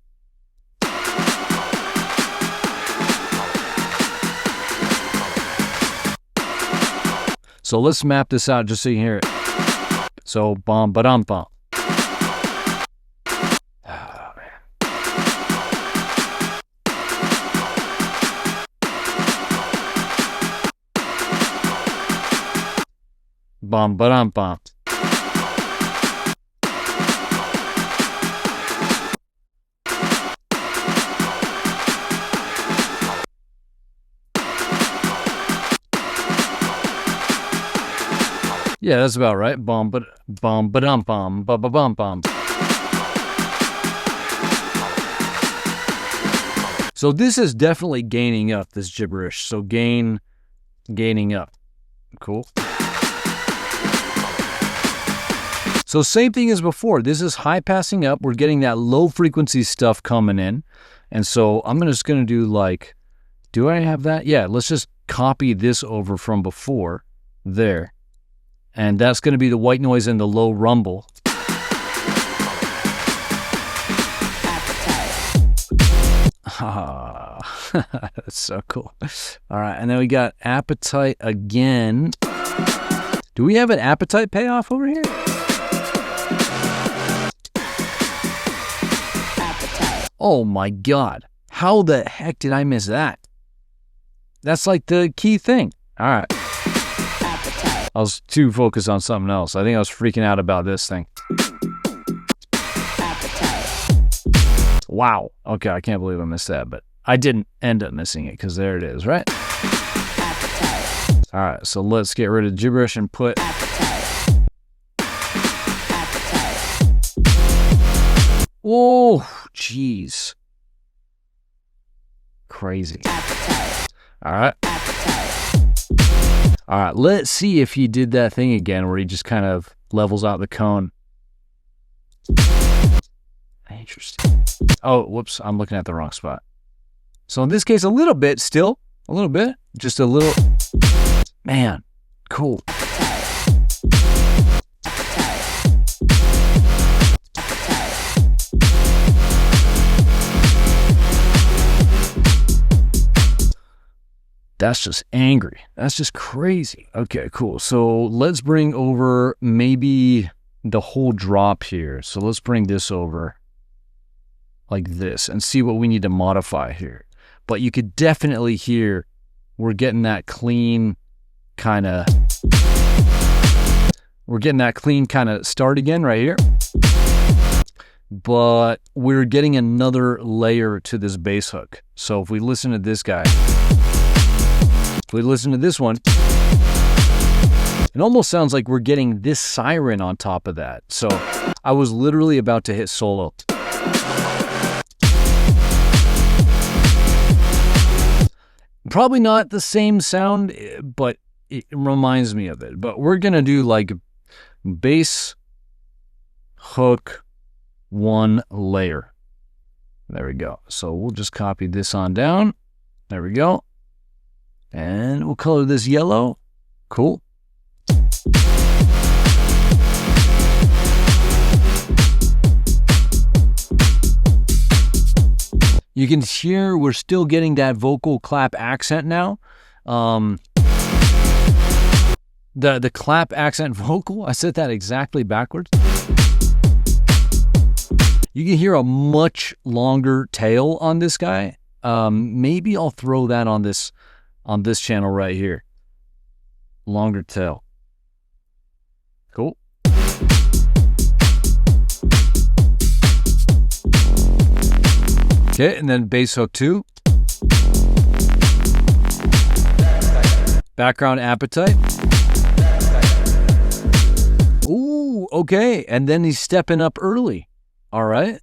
So let's map this out just so you can hear it. So bum ba dum bum. Oh, man. Bum ba dum bum. Yeah, that's about right. Bum ba dum bum ba ba bum bum. So this is definitely gaining up, this gibberish. So gaining up. Cool. So same thing as before. This is high passing up. We're getting that low frequency stuff coming in. And so I'm just going to do like, do I have that? Yeah, let's just copy this over from before there. And that's going to be the white noise and the low rumble. That's so cool. All right, and then we got appetite again. Do we have an appetite payoff over here? Appetite. Oh my God. How the heck did I miss that? That's like the key thing. All right. I was too focused on something else. I think I was freaking out about this thing. Wow. Okay, I can't believe I missed that, but I didn't end up missing it because there it is, right? All right, so let's get rid of gibberish and put... Whoa, jeez. Crazy. All right. All right, let's see if he did that thing again where he just kind of levels out the cone. Interesting. Oh, whoops, I'm looking at the wrong spot. So in this case, a little bit still. A little bit. Just a little. Man, cool. That's just angry. That's just crazy. Okay, cool. So let's bring over maybe the whole drop here. So let's bring this over like this and see what we need to modify here. But you could definitely hear we're getting that clean kind of start again right here. But we're getting another layer to this bass hook. So if we listen to this guy, if we listen to this one, it almost sounds like we're getting this siren on top of that. So I was literally about to hit solo. Probably not the same sound, but it reminds me of it. But we're going to do like bass, hook, one layer. There we go. So we'll just copy this on down. There we go. And we'll color this yellow. Cool. You can hear we're still getting that vocal clap accent now. The clap accent vocal, I said that exactly backwards. You can hear a much longer tail on this guy. Maybe I'll throw that on this channel right here. Longer tail. Cool. Okay, and then bass hook 2. Background appetite. Ooh, okay, and then he's stepping up early. All right.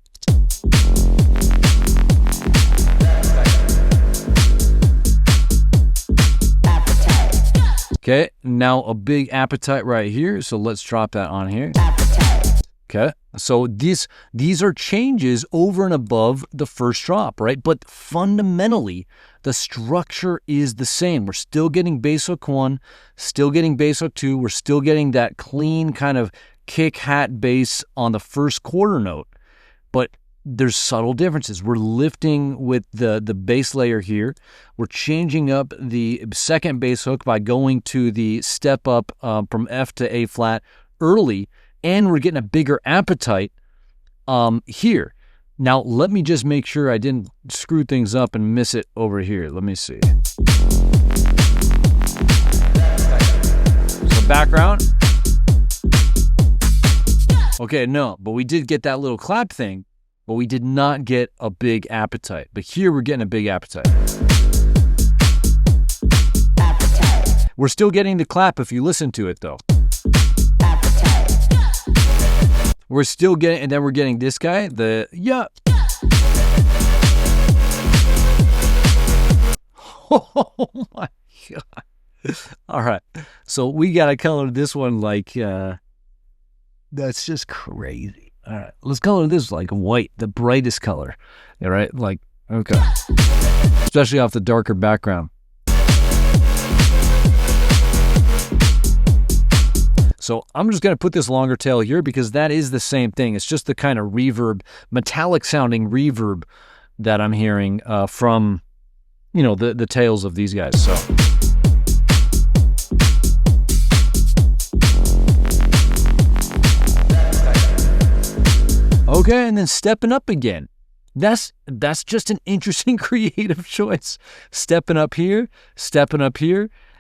Okay, now a big appetite right here. So let's drop that on here. Okay, so these are changes over and above the first drop, right? But fundamentally, the structure is the same. We're still getting bass hook 1, still getting bass hook 2. We're still getting that clean kind of kick hat bass on the first quarter note. But there's subtle differences. We're lifting with the bass layer here. We're changing up the second bass hook by going to the step up from F to A flat early, and we're getting a bigger appetite here. Now, let me just make sure I didn't screw things up and miss it over here. Let me see. So background. Okay, no, but we did get that little clap thing, but we did not get a big appetite. But here we're getting a big appetite. We're still getting the clap if you listen to it, though. We're still getting, and then we're getting this guy, the yeah. Oh my God. All right. So we got to color this one like, that's just crazy. All right. Let's color this like white, the brightest color. All right. Like, okay. Especially off the darker background. So I'm just going to put this longer tail here because that is the same thing. It's just the kind of reverb, metallic sounding reverb that I'm hearing from, you know, the tails of these guys. So. Okay, and then stepping up again. That's just an interesting creative choice. Stepping up here,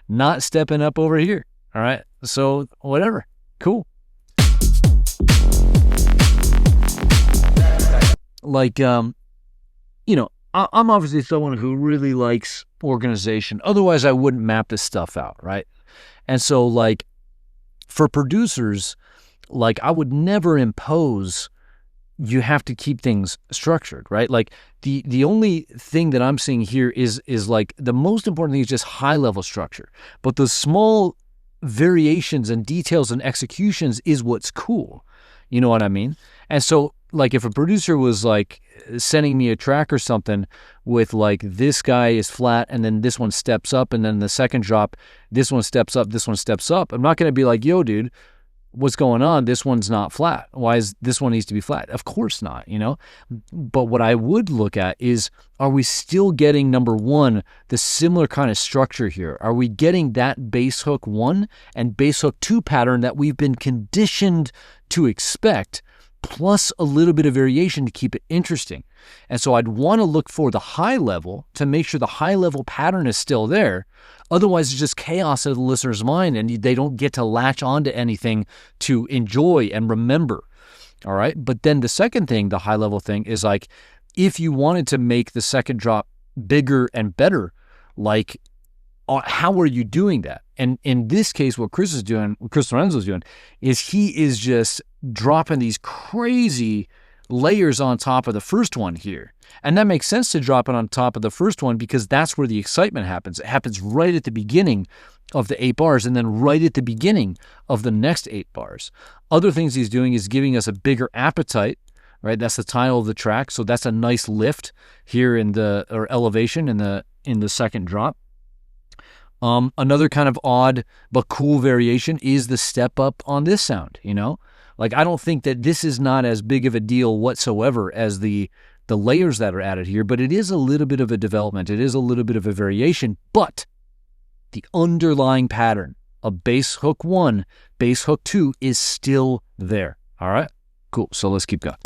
not stepping up over here. All right, so whatever, cool. Like, you know, I'm obviously someone who really likes organization. Otherwise, I wouldn't map this stuff out, right? And so, like, for producers, like, I would never impose you have to keep things structured, right? Like, the only thing that I'm seeing here is like, the most important thing is just high-level structure. But the small variations and details and executions is what's cool. You know what I mean? And so, like, if a producer was like sending me a track or something with like, this guy is flat and then this one steps up, and then the second drop, this one steps up, this one steps up, I'm not going to be like, yo, dude, what's going on? This one's not flat. Why is this one needs to be flat? Of course not, you know? But what I would look at is, are we still getting, number one, the similar kind of structure here? Are we getting that bass hook 1 and bass hook 2 pattern that we've been conditioned to expect, plus a little bit of variation to keep it interesting? And so I'd want to look for the high level to make sure the high level pattern is still there. Otherwise, it's just chaos in the listener's mind, and they don't get to latch onto anything to enjoy and remember. All right. But then the second thing, the high level thing, is like, if you wanted to make the second drop bigger and better, like, how are you doing that? And in this case, what Chris Lorenzo is doing, is he is just dropping these crazy layers on top of the first one here. And that makes sense to drop it on top of the first one because that's where the excitement happens. It happens right at the beginning of the 8 bars and then right at the beginning of the next 8 bars. Other things he's doing is giving us a bigger appetite, right? That's the title of the track. So that's a nice lift here in the, or elevation in the second drop. Another kind of odd but cool variation is the step up on this sound, you know? Like, I don't think that this is not as big of a deal whatsoever as the layers that are added here, but it is a little bit of a development. It is a little bit of a variation, but the underlying pattern of bass hook 1, bass hook 2 is still there. All right, cool. So let's keep going.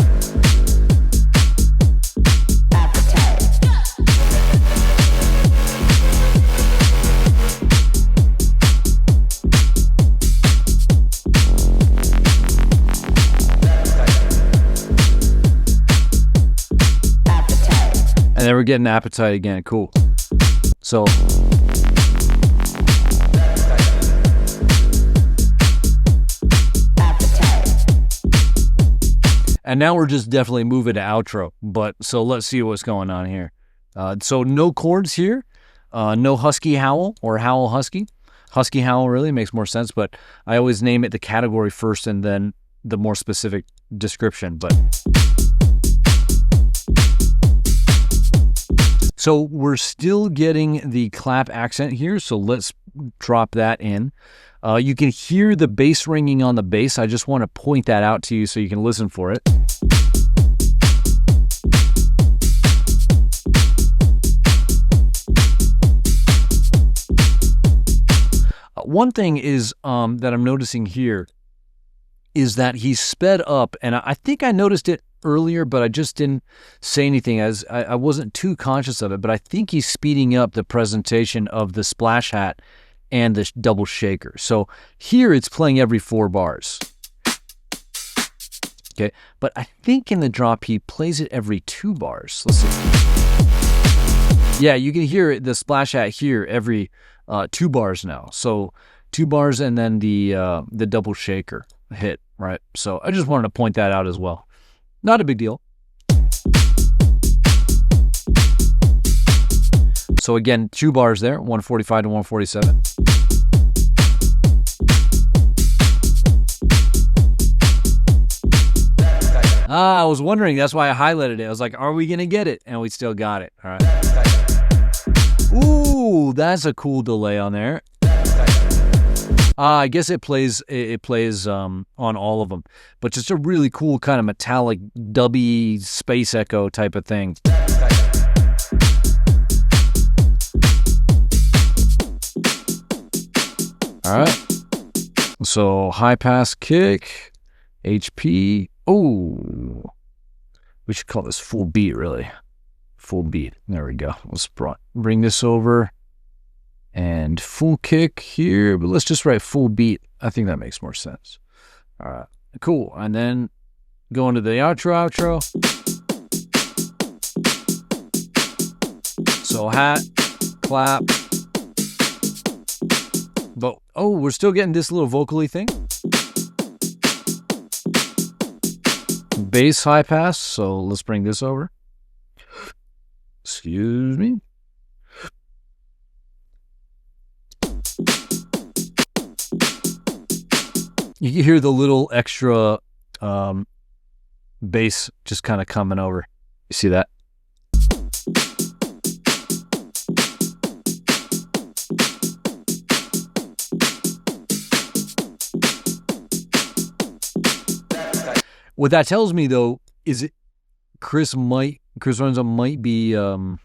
And then we're getting appetite again. Cool. So and now we're just definitely moving to outro. But so let's see what's going on here. So no chords here. No husky howl or howl husky. Husky howl really makes more sense, but I always name it the category first and then the more specific description. But so we're still getting the clap accent here, so let's drop that in. You can hear the bass ringing on the bass. I just want to point that out to you so you can listen for it. one thing is that I'm noticing here is that he's sped up, and I think I noticed it earlier, but I just didn't say anything as I wasn't too conscious of it, but I think he's speeding up the presentation of the splash hat and the double shaker. So here it's playing every 4 bars. Okay, but I think in the drop he plays it every 2 bars. Let's see. Yeah, you can hear the splash hat here every 2 bars now. So 2 bars and then the double shaker hit, right? So I just wanted to point that out as well. Not a big deal. So again, 2 bars there, 145 to 147. I was wondering, that's why I highlighted it. I was like, are we going to get it? And we still got it. All right. Ooh, that's a cool delay on there. I guess it plays on all of them, but just a really cool kind of metallic dubby space echo type of thing. All right. So high pass kick, HP. Oh, we should call this full beat, really. Full beat. There we go. Let's bring this over. And full kick here, but let's just write full beat. I think that makes more sense. All right, cool. And then go into the outro. So hat, clap. But, oh, we're still getting this little vocally thing. Bass high pass, so let's bring this over. Excuse me. You can hear the little extra bass just kind of coming over. You see that? What that tells me, though, is it Chris Lorenzo might be it's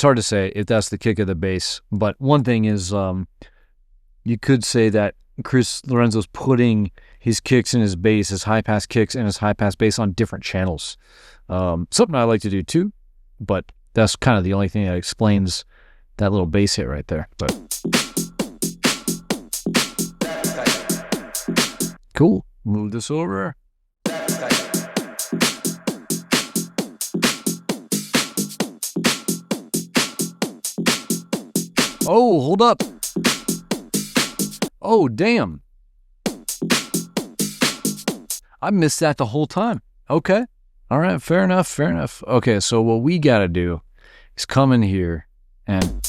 hard to say if that's the kick of the bass, but one thing is you could say that Chris Lorenzo's putting his kicks and his bass, his high pass kicks and his high pass bass on different channels. Something I like to do too, but that's kind of the only thing that explains that little bass hit right there. But cool. Move this over. Oh, hold up. Oh, damn. I missed that the whole time. Okay. All right. Fair enough. Okay. So what we got to do is come in here and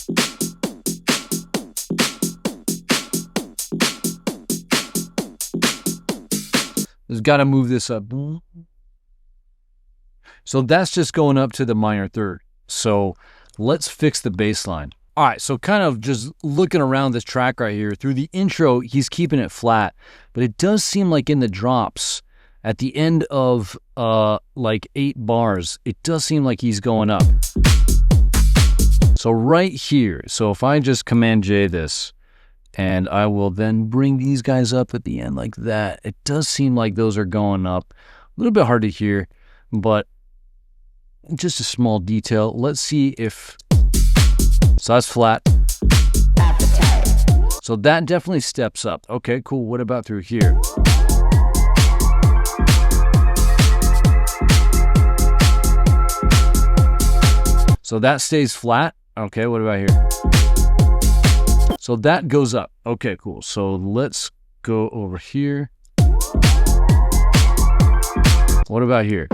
just got to move this up. So that's just going up to the minor third. So let's fix the bass line. All right, so kind of just looking around this track right here, through the intro, he's keeping it flat, but it does seem like in the drops, at the end of like 8 bars, it does seem like he's going up. So right here, so if I just Command J this, and I will then bring these guys up at the end like that, it does seem like those are going up. A little bit hard to hear, but just a small detail. Let's see if... So that's flat. So that definitely steps up. Okay, cool. What about through here? So that stays flat. Okay, what about here? So that goes up. Okay, cool. So let's go over here. What about here?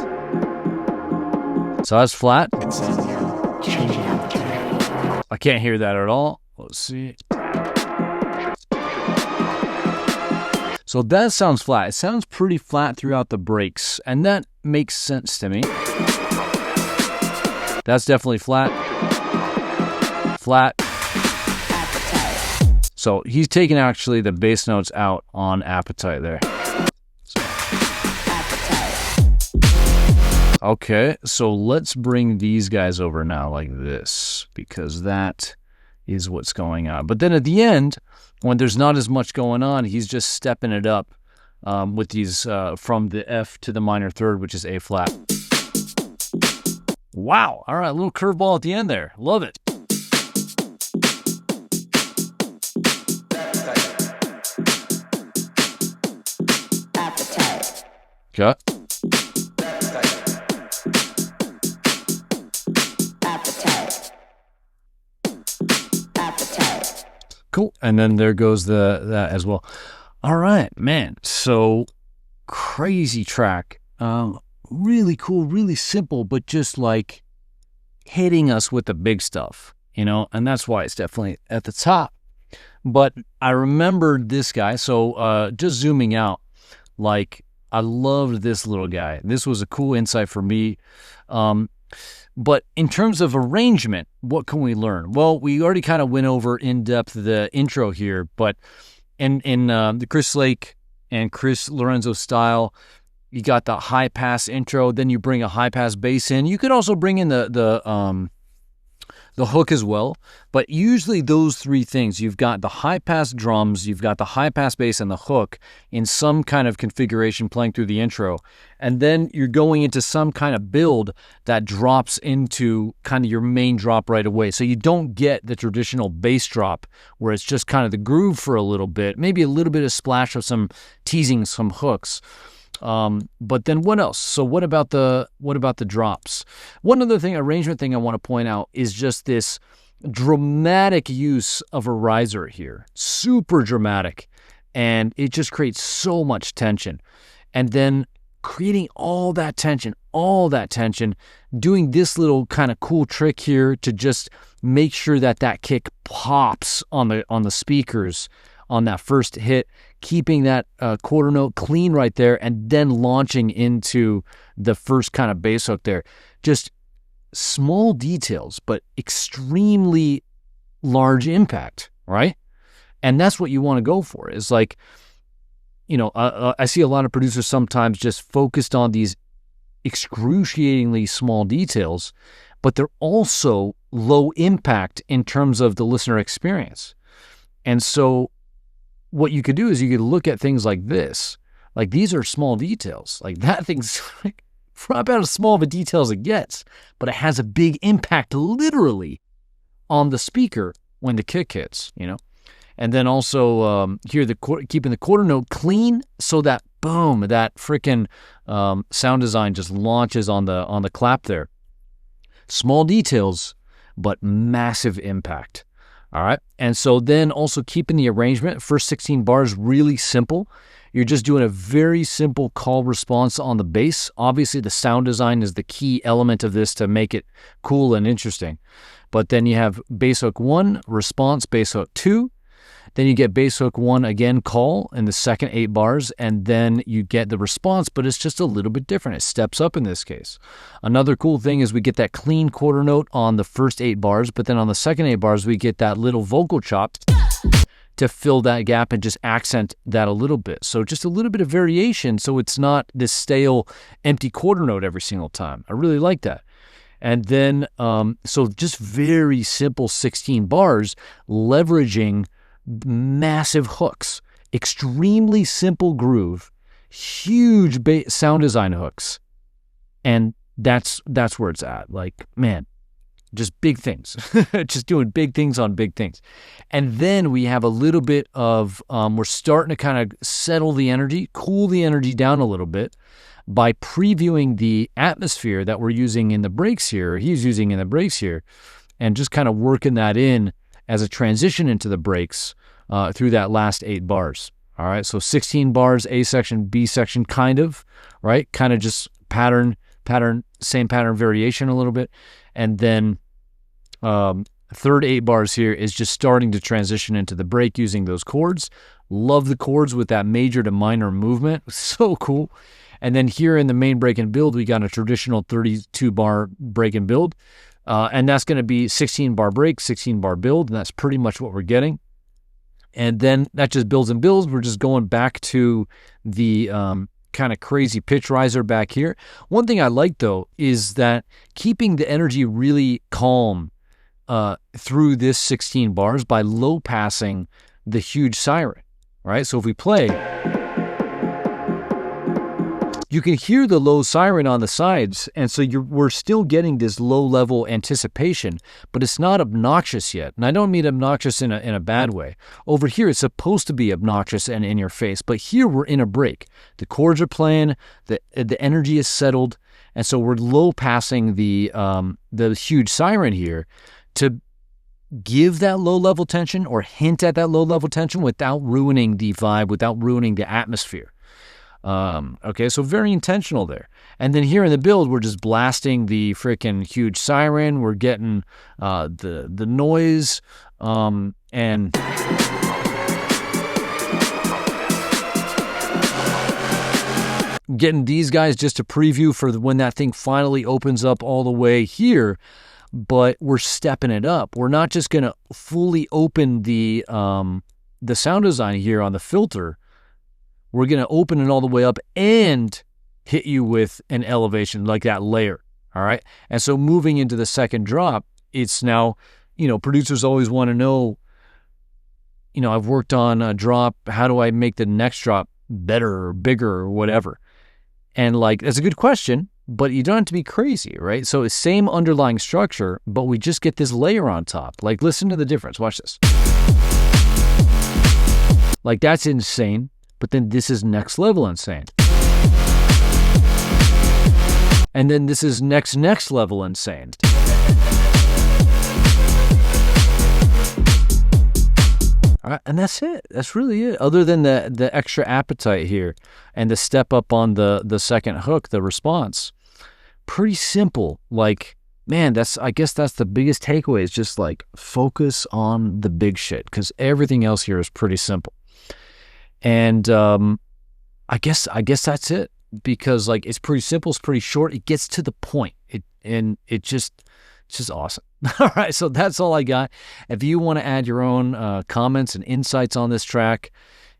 So that's flat. I can't hear that at all. Let's see. So that sounds flat. It sounds pretty flat throughout the breaks, and that makes sense to me. That's definitely flat. Flat. So he's taking actually the bass notes out on Appetite there. So. Okay, so let's bring these guys over now like this, because that is what's going on. But then at the end, when there's not as much going on, he's just stepping it up with these from the F to the minor third, which is A flat. Wow. All right, a little curveball at the end there. Love it. Appetite. Okay. Appetite. Cool. And then there goes that as well. All right, man. So crazy track. Really cool, really simple, but just like hitting us with the big stuff, you know, and that's why it's definitely at the top. But I remembered this guy. So just zooming out, like I loved this little guy. This was a cool insight for me. But in terms of arrangement, what can we learn? Well, we already kind of went over in depth the intro here, but in the Chris Lake and Chris Lorenzo style, you got the high pass intro, then you bring a high pass bass in. You could also bring in the hook as well, but usually those three things, you've got the high pass drums, you've got the high pass bass and the hook in some kind of configuration playing through the intro, and then you're going into some kind of build that drops into kind of your main drop right away. So you don't get the traditional bass drop where it's just kind of the groove for a little bit, maybe a little bit of splash of some teasing, some hooks. But then what else? So what about the drops? One other thing, arrangement thing I want to point out is just this dramatic use of a riser here. Super dramatic. And it just creates so much tension. And then creating all that tension, doing this little kind of cool trick here to just make sure that kick pops on the speakers on that first hit, keeping that quarter note clean right there, and then launching into the first kind of bass hook there. Just small details, but extremely large impact, right? And that's what you want to go for. Is like, you know, I see a lot of producers sometimes just focused on these excruciatingly small details, but they're also low impact in terms of the listener experience. And so what you could do is you could look at things like this. Like, these are small details. Like, that thing's like about as small of a detail as it gets, but it has a big impact literally on the speaker when the kick hits, you know? And then also here, keeping the quarter note clean so that, boom, that freaking sound design just launches on the clap there. Small details, but massive impact. All right. And so then also keeping the arrangement, first 16 bars, really simple. You're just doing a very simple call response on the bass. Obviously, the sound design is the key element of this to make it cool and interesting. But then you have bass hook 1, response, bass hook 2. Then you get bass hook 1 again, call in the second 8 bars, and then you get the response, but it's just a little bit different. It steps up in this case. Another cool thing is we get that clean quarter note on the first 8 bars, but then on the second 8 bars, we get that little vocal chop to fill that gap and just accent that a little bit. So just a little bit of variation, so it's not this stale, empty quarter note every single time. I really like that. And then, so just very simple 16 bars, leveraging massive hooks, extremely simple groove, huge sound design hooks, and that's where it's at. Like, man, just big things, just doing big things on big things. And then we have a little bit of we're starting to kind of settle the energy, cool the energy down a little bit by previewing the atmosphere that we're using in the breaks here, he's using in the breaks here, and just kind of working that in as a transition into the breaks through that last 8 bars. All right, so 16 bars, A section, B section, kind of, right? Kind of just pattern, same pattern variation a little bit. And then third 8 bars here is just starting to transition into the break using those chords. Love the chords with that major to minor movement. So cool. And then here in the main break and build, we got a traditional 32 bar break and build. And that's going to be 16 bar break, 16 bar build, and that's pretty much what we're getting. And then that just builds and builds. We're just going back to the kind of crazy pitch riser back here. One thing I like though is that keeping the energy really calm through this 16 bars by low passing the huge siren, right? So if we play, you can hear the low siren on the sides, and so we're still getting this low-level anticipation, but it's not obnoxious yet. And I don't mean obnoxious in a bad way. Over here, it's supposed to be obnoxious and in your face, but here we're in a break. The chords are playing, the energy is settled, and so we're low-passing the huge siren here to give that low-level tension or hint at that low-level tension without ruining the vibe, without ruining the atmosphere. Okay, so very intentional there. And then here in the build, we're just blasting the freaking huge siren. We're getting the noise and getting these guys just a preview for when that thing finally opens up all the way here. But we're stepping it up. We're not just going to fully open the sound design here on the filter. We're going to open it all the way up and hit you with an elevation like that layer, all right? And so moving into the second drop, it's now, producers always want to know, I've worked on a drop. How do I make the next drop better or bigger or whatever? And that's a good question, but you don't have to be crazy, right? So it's same underlying structure, but we just get this layer on top. Listen to the difference. Watch this. That's insane. But then this is next level insane. And then this is next level insane. All right, and that's it. That's really it. Other than the extra appetite here and the step up on the second hook, the response. Pretty simple. I guess that's the biggest takeaway is just focus on the big shit because everything else here is pretty simple. And I guess that's it because it's pretty simple, it's pretty short, it gets to the point. It's just awesome. All right, so that's all I got. If you want to add your own comments and insights on this track,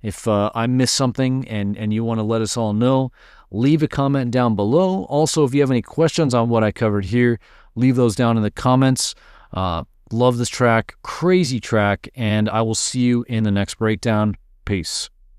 if I missed something and you want to let us all know, leave a comment down below. Also, if you have any questions on what I covered here, leave those down in the comments. Love this track, crazy track, and I will see you in the next breakdown. Peace.